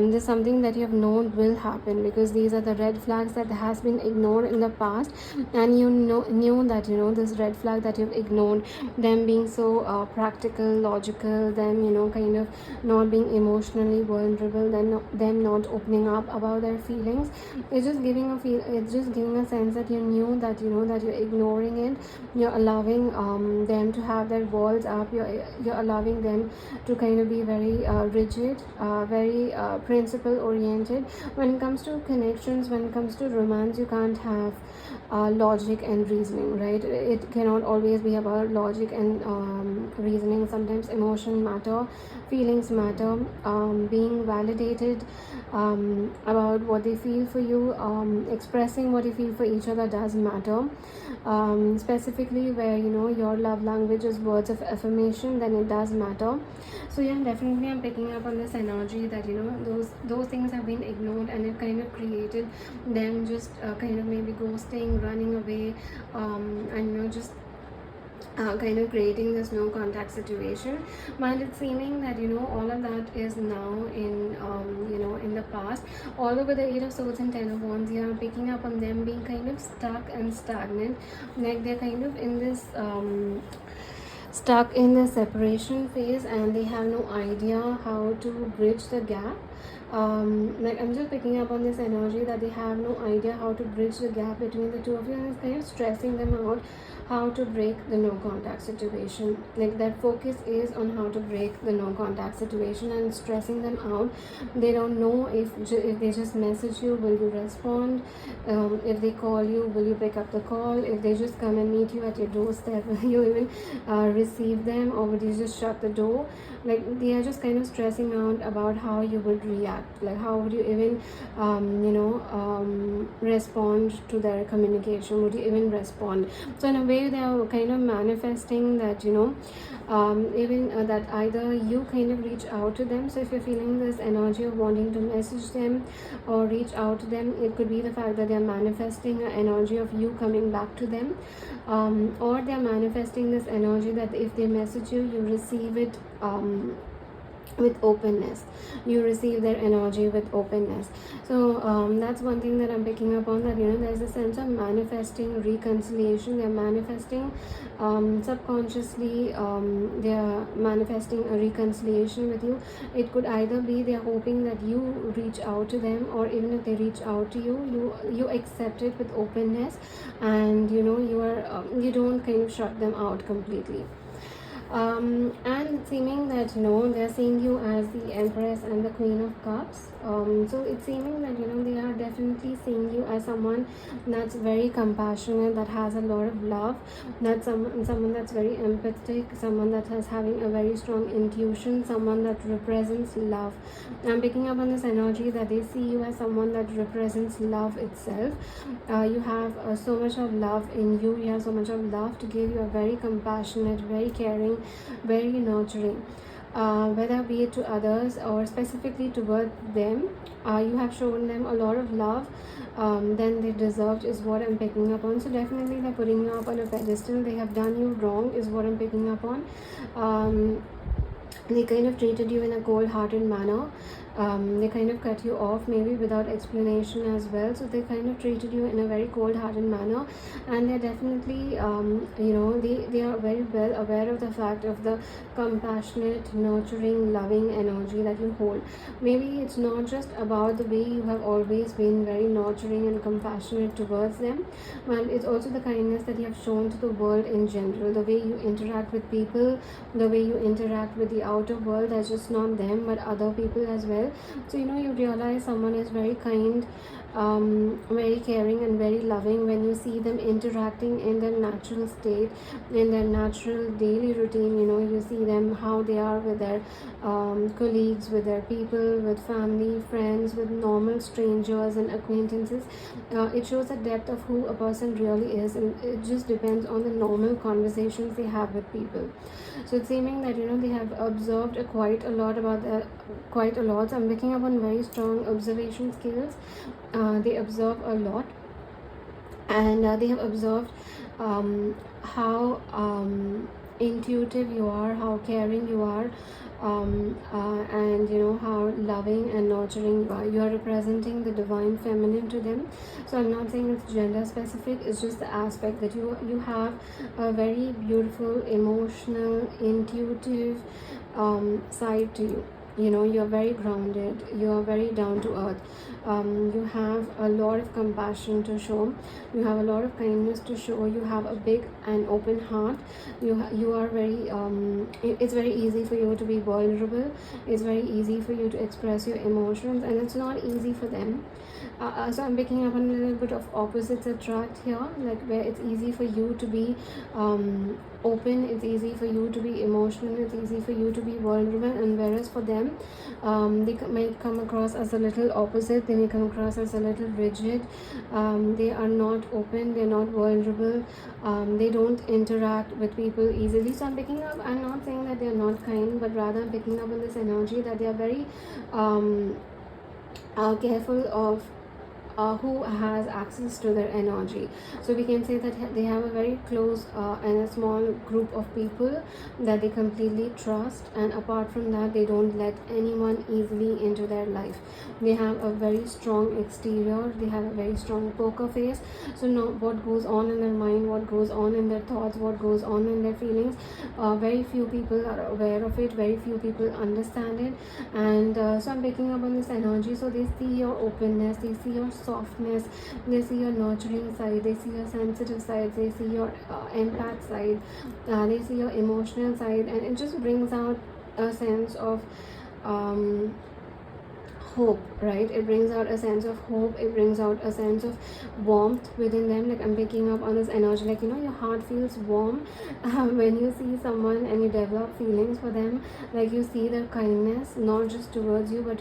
This is something that you have known will happen, because these are the red flags that has been ignored in the past, and knew that this red flag that you've ignored, them being so practical, logical, them kind of not being emotionally vulnerable, them not opening up about their feelings. It's just giving a sense that you knew that that you're ignoring it. You're allowing them to have their walls up. You're allowing them to kind of be very rigid, very principle oriented. When it comes to connections, when it comes to romance, you can't have logic and reasoning, right? It cannot always be about logic and reasoning. Sometimes emotion matter, feelings matter, being validated about what they feel for you, expressing what you feel for each other does matter. Specifically where your love language is words of affirmation, then it does matter. So yeah, definitely I'm picking up on this energy that those things have been ignored, and it kind of created them just kind of maybe ghosting, running away, and just kind of creating this no contact situation. But it's seeming that all of that is now in in the past. All over the 8 of Swords and 10 of Wands, you're picking up on them being kind of stuck and stagnant, like they're kind of in this stuck in the separation phase, and they have no idea how to bridge the gap. Like I'm just picking up on this energy that they have no idea how to bridge the gap between the two of you, and it's kind of stressing them out how to break the no contact situation. Like their focus is on how to break the no contact situation, and it's stressing them out. They don't know if they just message you, will you respond? If they call you, will you pick up the call? If they just come and meet you at your doorstep, will you even receive them, or would you just shut the door? Like they are just kind of stressing out about how you would react, like how would you even respond to their communication, would you even respond? So in a way they are kind of manifesting that even that either you kind of reach out to them. So if you're feeling this energy of wanting to message them or reach out to them, it could be the fact that they're manifesting an energy of you coming back to them, or they're manifesting this energy that if they message you, you receive it with openness, you receive their energy with openness. So that's one thing that I'm picking up on, that there's a sense of manifesting reconciliation. They're manifesting subconsciously, they're manifesting a reconciliation with you. It could either be they're hoping that you reach out to them, or even if they reach out to you, you accept it with openness, and you don't kind of shut them out completely. And seeming that they're seeing you as the Empress and the Queen of Cups. So it's seeming that they are definitely seeing you as someone that's very compassionate, that has a lot of love, that's someone that's very empathic, someone that has having a very strong intuition, someone that represents love. I'm picking up on this energy that they see you as someone that represents love itself. You have so much of love in you. You have so much of love to give. You are very compassionate, very caring, very nurturing, whether be it to others or specifically toward them. You have shown them a lot of love than they deserved, is what I'm picking up on. So definitely they're putting you up on a pedestal. They have done you wrong, is what I'm picking up on. They kind of treated you in a cold-hearted manner. They kind of cut you off, maybe without explanation as well. So they kind of treated you in a very cold-hearted manner, and they're definitely they are very well aware of the fact of the compassionate, nurturing, loving energy that you hold. Maybe it's not just about the way you have always been very nurturing and compassionate towards them, but it's also the kindness that you have shown to the world in general. The way you interact with people, the way you interact with the outer world, that's just not them but other people as well. So you realize someone is very kind, very caring and very loving when you see them interacting in their natural state, in their natural daily routine. You see them how they are with their colleagues, with their people, with family, friends, with normal strangers and acquaintances. It shows the depth of who a person really is, and it just depends on the normal conversations they have with people. So it's seeming that they have observed quite a lot about that, quite a lot. So I'm picking up on very strong observation skills. They observe a lot, and they have observed how intuitive you are, how caring you are, and how loving and nurturing you are. You are representing the divine feminine to them. So I'm not saying it's gender specific, it's just the aspect that you have a very beautiful, emotional, intuitive side to you. You're very grounded, you're very down to earth. You have a lot of compassion to show, you have a lot of kindness to show, you have a big and open heart. You are very it's very easy for you to be vulnerable, it's very easy for you to express your emotions, and it's not easy for them. So I'm picking up on a little bit of opposites attract here, like where it's easy for you to be open, it's easy for you to be emotional, it's easy for you to be vulnerable, and whereas for them they might come across as a little opposite. They may come across as a little rigid. They are not open, they're not vulnerable, they don't interact with people easily. So I'm picking up, I'm not saying that they're not kind, but rather I'm picking up on this energy that they are very careful of who has access to their energy. So we can say that they have a very close and a small group of people that they completely trust, and apart from that they don't let anyone easily into their life. They have a very strong exterior, they have a very strong poker face. So know what goes on in their mind, what goes on in their thoughts, what goes on in their feelings. Very few people are aware of it, very few people understand it. And so I'm picking up on this energy. So they see your openness, they see your softness, they see your nurturing side, they see your sensitive side, they see your empath side, they see your emotional side, and it just brings out a sense of hope, right? It brings out a sense of hope, it brings out a sense of warmth within them. Like I'm picking up on this energy, like, you know, your heart feels warm when you see someone and you develop feelings for them. Like you see their kindness, not just towards you, but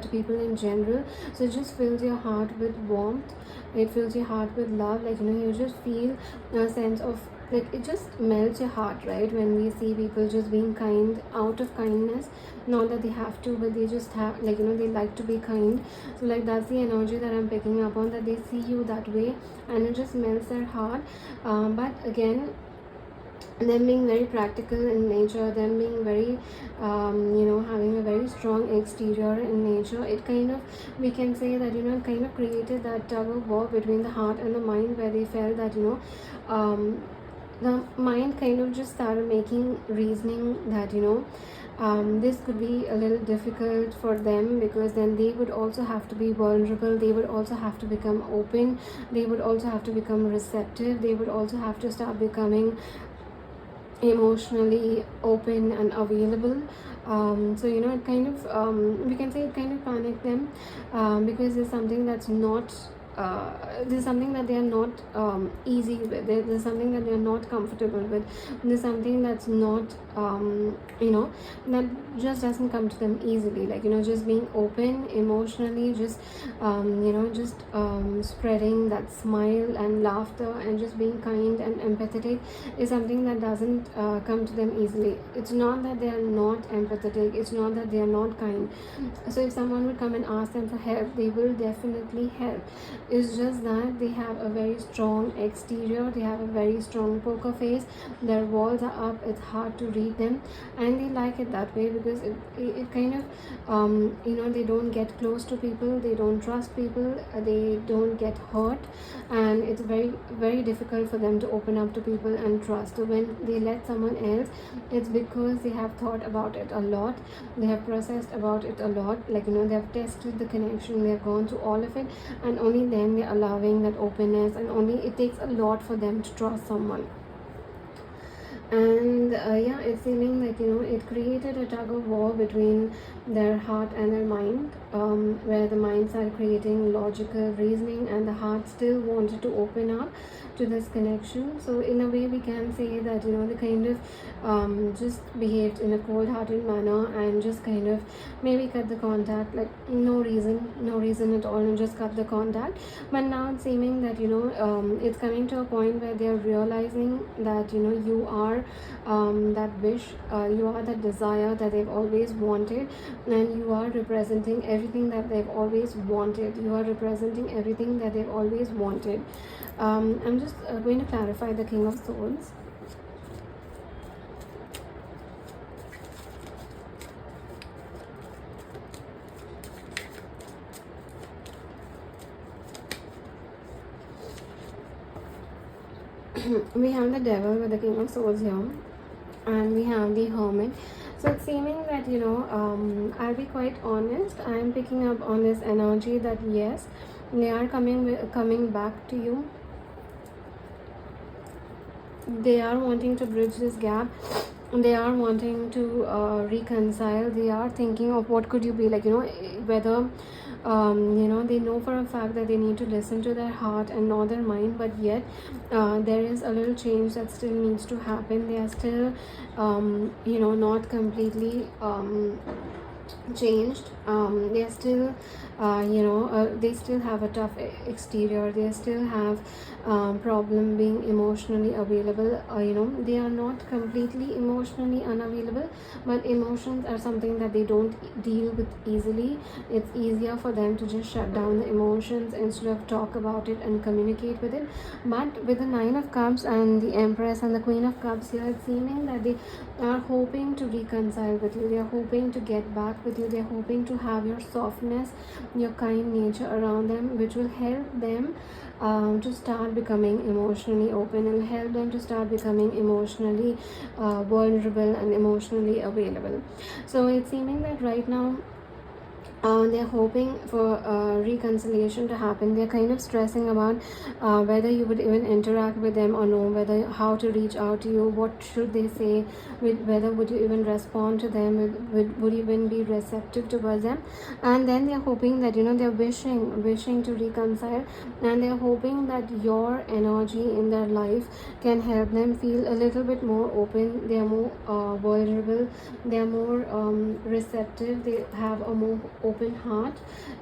to people in general. So it just fills your heart with warmth, it fills your heart with love. Like, you know, you just feel a sense of, like, it just melts your heart, right? When we see people just being kind out of kindness, not that they have to, but they just have, like, you know, they like to be kind. So like that's the energy that I'm picking up on, that they see you that way and it just melts their heart. But again, them being very practical in nature, them being very you know, having a very strong exterior in nature, it kind of, we can say that, you know, it kind of created that tug of war between the heart and the mind, where they felt that, you know, the mind kind of just started making reasoning that, you know, this could be a little difficult for them, because then they would also have to be vulnerable, they would also have to become open, they would also have to become receptive, they would also have to start becoming emotionally open and available. So you know, it kind of we can say it kind of panicked them, because there's something that's not there's something that they are not easy with, there's something that they are not comfortable with, there's something that's not you know, that just doesn't come to them easily. Like, you know, just being open emotionally, just you know, just spreading that smile and laughter and just being kind and empathetic is something that doesn't come to them easily. It's not that they are not empathetic, it's not that they are not kind. So if someone would come and ask them for help, they will definitely help. It's just that they have a very strong exterior, they have a very strong poker face, their walls are up, it's hard to read them, and they like it that way, because it kind of you know, they don't get close to people, they don't trust people, they don't get hurt, and it's very, very difficult for them to open up to people and trust. So when they let someone else, it's because they have thought about it a lot, they have processed about it a lot. Like, you know, they have tested the connection, they have gone through all of it, and only then they're allowing that openness, and only it takes a lot for them to trust someone. And yeah, it's seeming like, you know, it created a tug of war between their heart and their mind, where the mind started creating logical reasoning and the heart still wanted to open up to this connection. So in a way we can say that, you know, they kind of just behaved in a cold-hearted manner and just kind of maybe cut the contact, like no reason at all, and just cut the contact. But now it's seeming that, you know, it's coming to a point where they're realizing that, you know, you are that wish, you are that desire that they've always wanted, and you are representing everything that they've always wanted, you are representing everything that they've always wanted. I'm just going to clarify the King of Swords. We have the Devil with the King of Swords here, and we have the Hermit. So it's seeming that, you know, I'll be quite honest, I'm picking up on this energy that yes, they are coming back to you. They are wanting to bridge this gap, they are wanting to reconcile, they are thinking of what could you be, like, you know, whether you know, they know for a fact that they need to listen to their heart and not their mind, but yet there is a little change that still needs to happen. They are still you know, not completely changed. They're still they still have a tough exterior. They still have problem being emotionally available. They are not completely emotionally unavailable, but emotions are something that they don't deal with easily. It's easier for them to just shut down the emotions instead of talk about it and communicate with it. But with the Nine of Cups and the Empress and the Queen of Cups here, it's seeming that they are hoping to reconcile with you. They are hoping to get back with you. They are hoping to have your softness, your kind nature around them, which will help them to start becoming emotionally open, and help them to start becoming emotionally vulnerable and emotionally available. So it's seeming that right now they're hoping for reconciliation to happen. They're kind of stressing about whether you would even interact with them or no, whether how to reach out to you, what should they say, whether would you even respond to them, would you even be receptive towards them. And then they're hoping that they're wishing to reconcile, and they're hoping that your energy in their life can help them feel a little bit more open. They're more vulnerable, they're more receptive, they have a more open heart,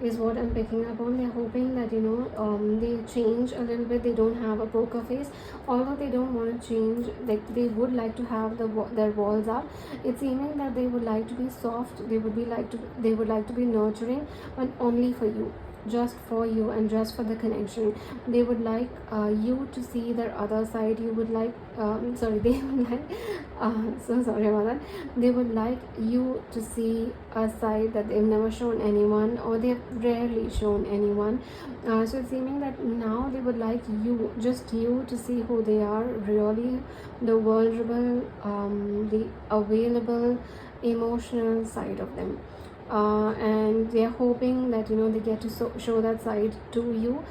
is what I'm picking up on. They're hoping that they change a little bit. They don't have a poker face, although they don't want to change. Like, they would like to have their walls up. It's seeming that they would like to be soft. They would like to be nurturing, but only for you, just for you, and just for the connection. They would like you to see their other side. You would like sorry they would like so sorry about that. They would like you to see a side that they've never shown anyone, or they've rarely shown anyone. So it's seeming that now they would like you, just you, to see who they are really, the vulnerable, the available, emotional side of them. And they're hoping that they get to show that side to you.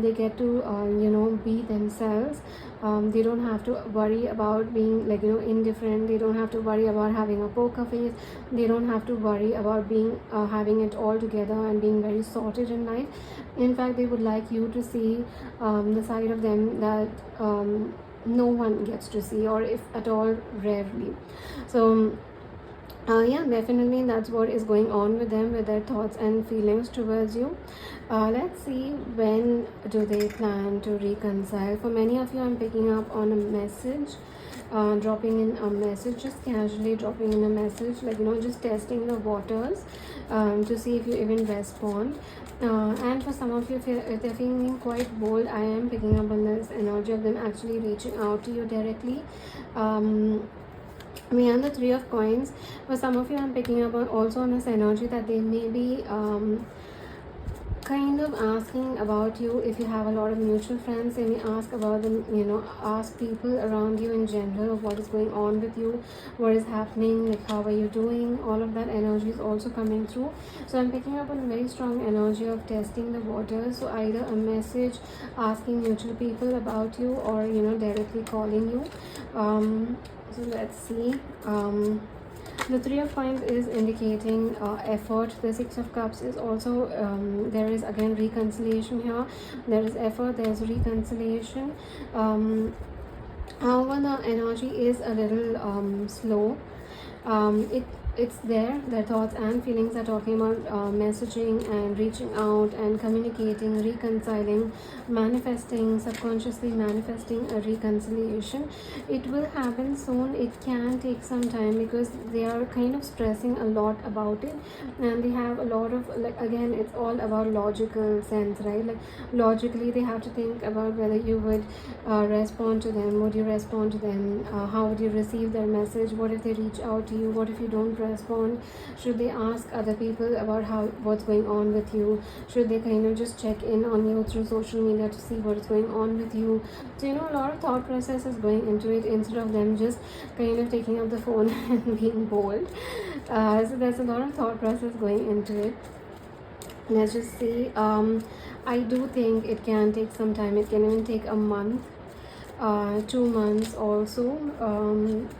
They get to be themselves. They don't have to worry about being indifferent. They don't have to worry about having a poker face. They don't have to worry about being having it all together and being very sorted in life. In fact, they would like you to see the side of them that no one gets to see, or if at all, rarely. So yeah, definitely that's what is going on with them, with their thoughts and feelings towards you. Let's see, when do they plan to reconcile? For many of you, I'm picking up on a message, dropping in a message, just casually dropping in a message, just testing the waters to see if you even respond. And for some of you, if they're feeling quite bold, I am picking up on this energy of them actually reaching out to you directly. We have the Three of Coins. For some of you, I'm picking up also on this energy that they may be kind of asking about you. If you have a lot of mutual friends, they may ask about them, ask people around you in general of what is going on with you, what is happening, like how are you doing. All of that energy is also coming through. So I'm picking up on a very strong energy of testing the waters. So either a message asking mutual people about you, or directly calling you. So let's see. The Three of Coins is indicating effort. The Six of Cups is also there is again reconciliation here. There is effort, there is reconciliation. However, the energy is a little slow. It's there. Their thoughts and feelings are talking about messaging and reaching out and communicating, reconciling, manifesting, subconsciously manifesting a reconciliation. It will happen soon. It can take some time because they are kind of stressing a lot about it, and they have a lot of, again, it's all about logical sense, right? Logically they have to think about whether you would respond to them. Would you respond to them? How would you receive their message? What if they reach out to you? What if you don't respond? Should they ask other people about what's going on with you? Should they kind of just check in on you through social media to see what is going on with you? So a lot of thought process is going into it, instead of them just kind of taking up the phone and being bold. So there's a lot of thought process going into it. Let's just see. I do think it can take some time. It can even take a month, 2 months also,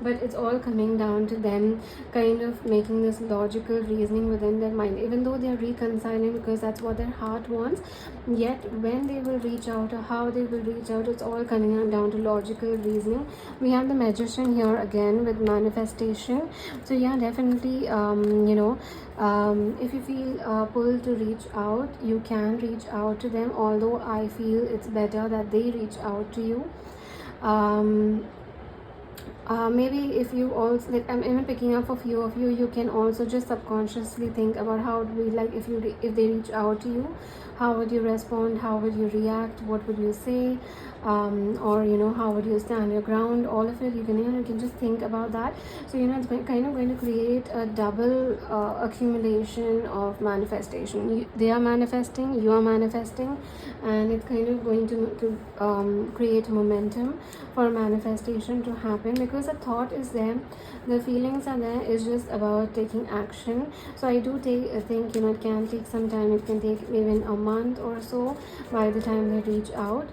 but it's all coming down to them kind of making this logical reasoning within their mind, even though they're reconciling because that's what their heart wants. Yet when they will reach out, or how they will reach out, it's all coming down to logical reasoning. We have the Magician here again with manifestation. So yeah, definitely If you feel pulled to reach out, you can reach out to them, although I feel it's better that they reach out to you. Maybe if you also, like, I'm even picking up a few of you, you can also just subconsciously think about how it would be like if they reach out to you. How would you respond? How would you react? What would you say? Or how would you stand your ground? All of it, you can just think about that. So it's kind of going to create a double accumulation of manifestation. They are manifesting, you are manifesting, and it's kind of going to create momentum for manifestation to happen, because the thought is there, the feelings are there. It's just about taking action. So I do think it can take some time. It can take even a month or so by the time they reach out.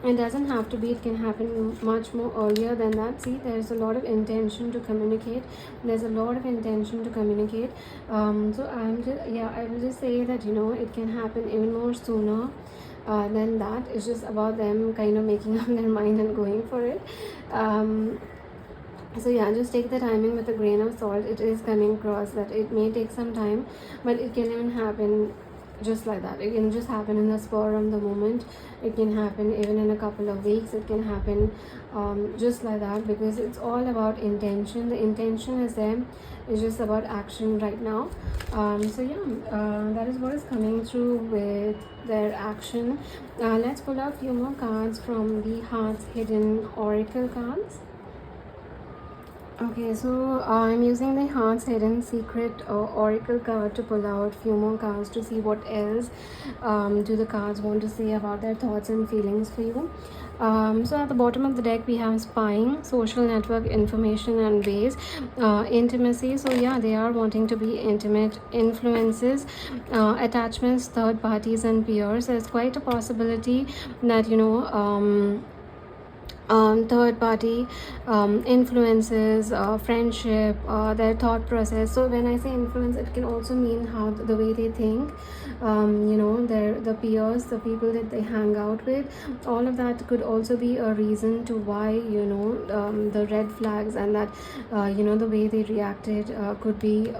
It doesn't have to be, it can happen much more earlier than that. See, there's a lot of intention to communicate. There's a lot of intention to communicate. So I will just say that it can happen even more sooner than that. It's just about them kind of making up their mind and going for it. So just take the timing with a grain of salt. It is coming across that it may take some time, but it can even happen just like that. It can just happen in the spur of the moment. It can happen even in a couple of weeks. It can happen just like that, because it's all about intention. The intention is there. It's just about action right now. That is what is coming through with their action. Let's pull out a few more cards from the Heart's Hidden Oracle cards. Okay, so I'm using the Heart's Hidden Secret Oracle card to pull out few more cards to see what else do the cards want to say about their thoughts and feelings for you. So at the bottom of the deck we have spying, social network, information and base, intimacy. So they are wanting to be intimate, influences, attachments, third parties and peers. There's quite a possibility that third party influences, friendship, their thought process. So when I say influence, it can also mean how the way they think, the peers, the people that they hang out with. All of that could also be a reason to why the red flags, and that the way they reacted could be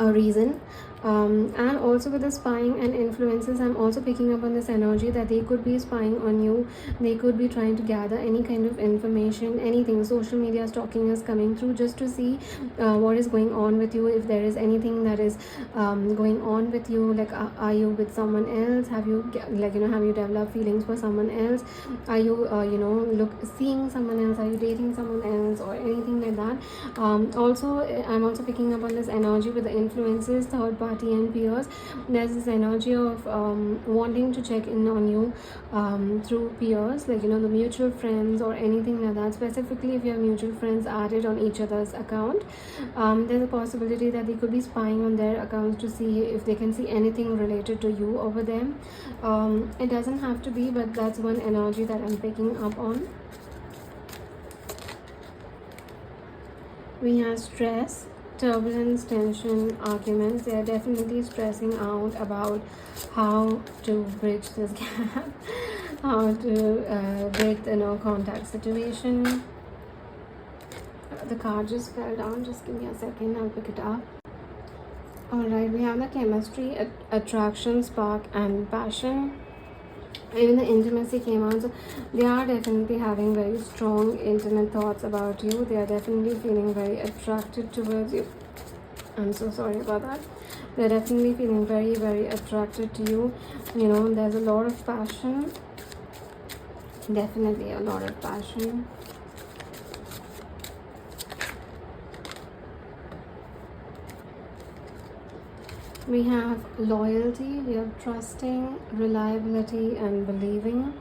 a reason. And also with the spying and influences, I'm also picking up on this energy that they could be spying on you. They could be trying to gather any kind of information, anything. Social media stalking is coming through just to see what is going on with you. If there is anything that is going on with you, like are you with someone else? Have you have you developed feelings for someone else? Are you seeing someone else? Are you dating someone else, or anything like that? Also, I'm also picking up on this energy with the influences, third party and peers. There's this energy of wanting to check in on you through peers, the mutual friends or anything like that. Specifically, if you have mutual friends added on each other's account, there's a possibility that they could be spying on their accounts to see if they can see anything related to you over them. It doesn't have to be, but that's one energy that I'm picking up on. We have stress, turbulence, tension, arguments. They are definitely stressing out about how to bridge this gap, how to break the no contact situation. The card just fell down. Just give me a second, I'll pick it up. Alright, we have the chemistry, attraction, spark and passion. Even the intimacy came out. So they are definitely having very strong intimate thoughts about you. They are definitely feeling very attracted towards you. I'm so sorry about that. They're definitely feeling very, very attracted to you. There's a lot of passion. Definitely a lot of passion. We have loyalty, we have trusting, reliability and believing.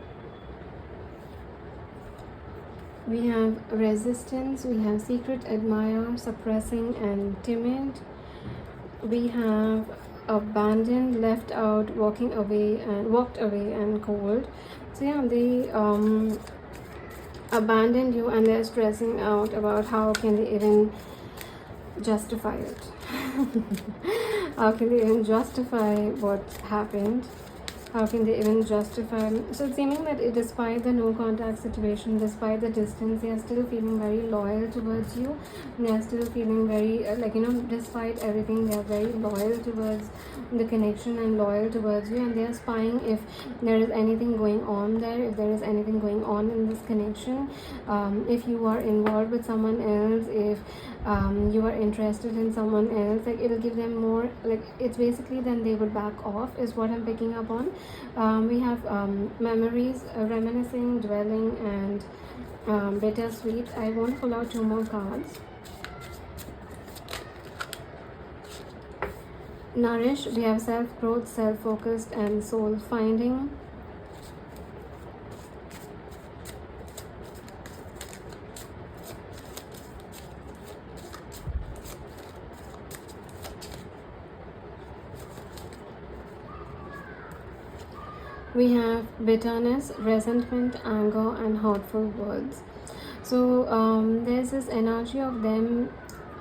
We have resistance, we have secret admirer, suppressing and timid. We have abandoned, left out, walked away and cold. So they abandoned you, and they're stressing out about how can they even justify it. How can they even justify what happened? How can they even justify? So it's seeming that despite the no contact situation, despite the distance, they are still feeling very loyal towards you. They are still feeling very despite everything, they are very loyal towards the connection and loyal towards you, and they are spying if there is anything going on there, if there is anything going on in this connection, if you are involved with someone else, if you are interested in someone else, like it'll give them more, like it's basically then they would back off is what I'm picking up on. We have memories, reminiscing, dwelling, and bittersweet. I want to pull out 2 more cards. Nourish, we have self-growth, self-focused, and soul-finding. We have bitterness, resentment, anger, and hurtful words. So there's this energy of them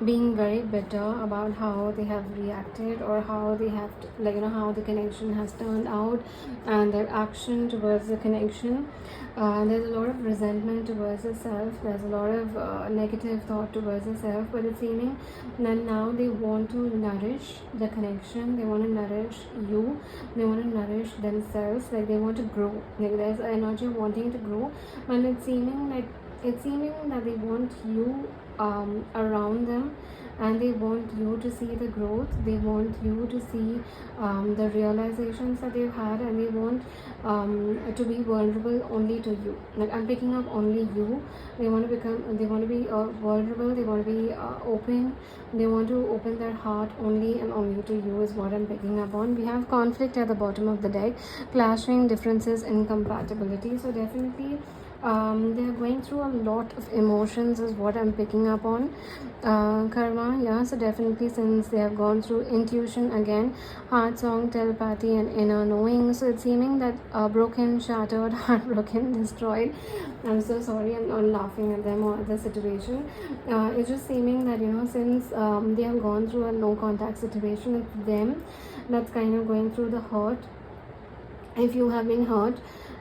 being very bitter about how they have reacted, or how they have how the connection has turned out, and their action towards the connection. There's a lot of resentment towards the self, there's a lot of negative thought towards the self, but it's seeming that now they want to nourish the connection, they want to nourish you, they want to nourish themselves, like they want to grow, like there's an energy of wanting to grow, and it's seeming that they want you around them, and they want you to see the growth, they want you to see the realizations that they've had, and they want to be vulnerable only to you. Like I'm picking up only you. They want to be vulnerable, they want to be open, they want to open their heart only and only to you is what I'm picking up on. We have conflict at the bottom of the deck, clashing, differences, incompatibility. So definitely they're going through a lot of emotions is what I'm picking up on. Karma, yeah, so definitely since they have gone through intuition again, heart song, telepathy, and inner knowing. So it's seeming that broken, shattered, heartbroken, destroyed. I'm so sorry, I'm not laughing at them or at the situation. It's just seeming that since they have gone through a no contact situation, it's them that's kind of going through the hurt. If you have been hurt,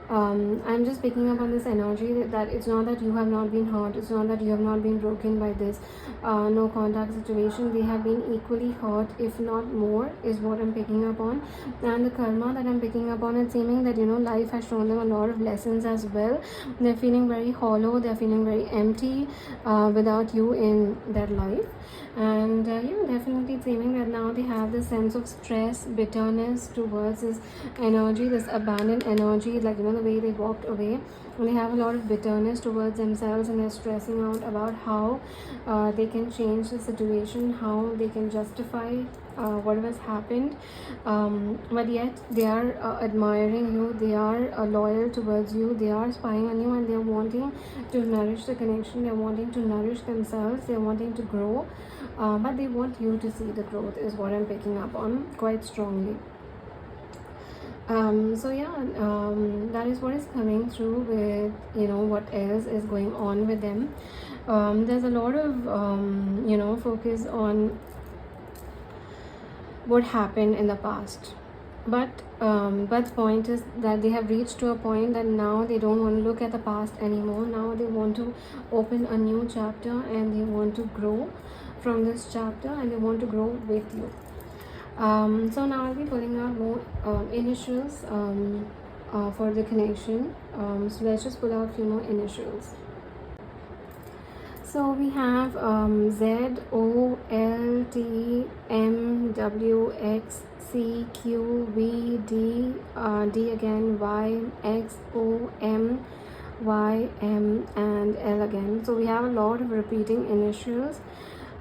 I'm just picking up on this energy that it's not that you have not been hurt, it's not that you have not been broken by this no contact situation. They have been equally hurt, if not more, is what I'm picking up on. And the karma that I'm picking up on, it's seeming that life has shown them a lot of lessons as well. They're feeling very hollow, they're feeling very empty without you in their life. And definitely seeming that now they have this sense of stress, bitterness towards this energy, this abandoned energy, like the way they walked away, and they have a lot of bitterness towards themselves, and they're stressing out about how they can change the situation, how they can justify whatever has happened, but yet they are admiring you, they are loyal towards you, they are spying on you, and they're wanting to nourish the connection, they're wanting to nourish themselves, they're wanting to grow, but they want you to see the growth is what I'm picking up on quite strongly. That is what is coming through with what else is going on with them. There's a lot of focus on what happened in the past, but the point is that they have reached to a point that now they don't want to look at the past anymore. Now they want to open a new chapter, and they want to grow from this chapter, and they want to grow with you. So now I'll be pulling out more initials for the connection. So let's just pull out a few more initials. So we have Z, O, L, T, M, W, X, C, Q, V, D, D again, Y, X, O, M, Y, M, and L again. So we have a lot of repeating initials.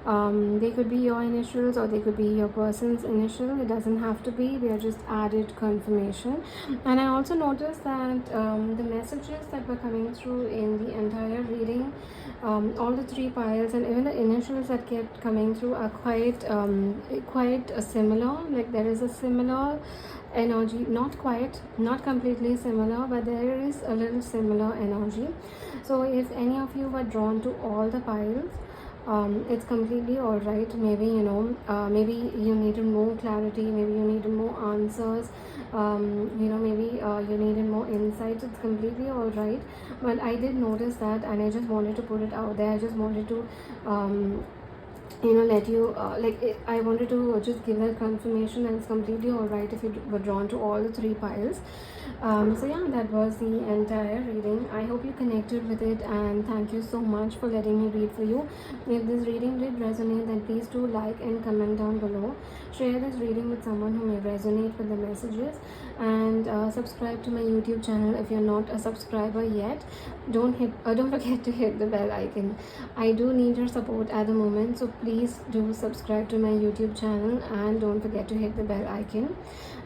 They could be your initials, or they could be your person's initial. It doesn't have to be, they are just added confirmation. And I also noticed that the messages that were coming through in the entire reading, all the 3 piles and even the initials that kept coming through are quite similar. Like there is a similar energy, not completely similar, but there is a little similar energy. So if any of you were drawn to all the piles, it's completely all right. Maybe maybe you need more clarity, maybe you need more answers, maybe you needed more insights. It's completely all right, but I did notice that, and I just wanted to put it out there. I just wanted to let you I wanted to just give that confirmation, and it's completely all right if you were drawn to all the three piles. So yeah, that was the entire reading. I hope you connected with it, and thank you so much for letting me read for you. If this reading did resonate, then please do like and comment down below. Share this reading with someone who may resonate with the messages, and subscribe to my YouTube channel if you're not a subscriber yet. Don't forget to hit the bell icon. I do need your support at the moment, so please do subscribe to my YouTube channel, and don't forget to hit the bell icon.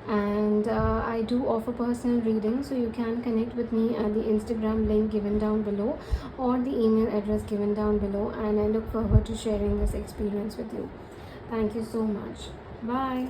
And I do offer personal readings, so you can connect with me at the Instagram link given down below, or the email address given down below, and I look forward to sharing this experience with you. Thank you so much. Bye.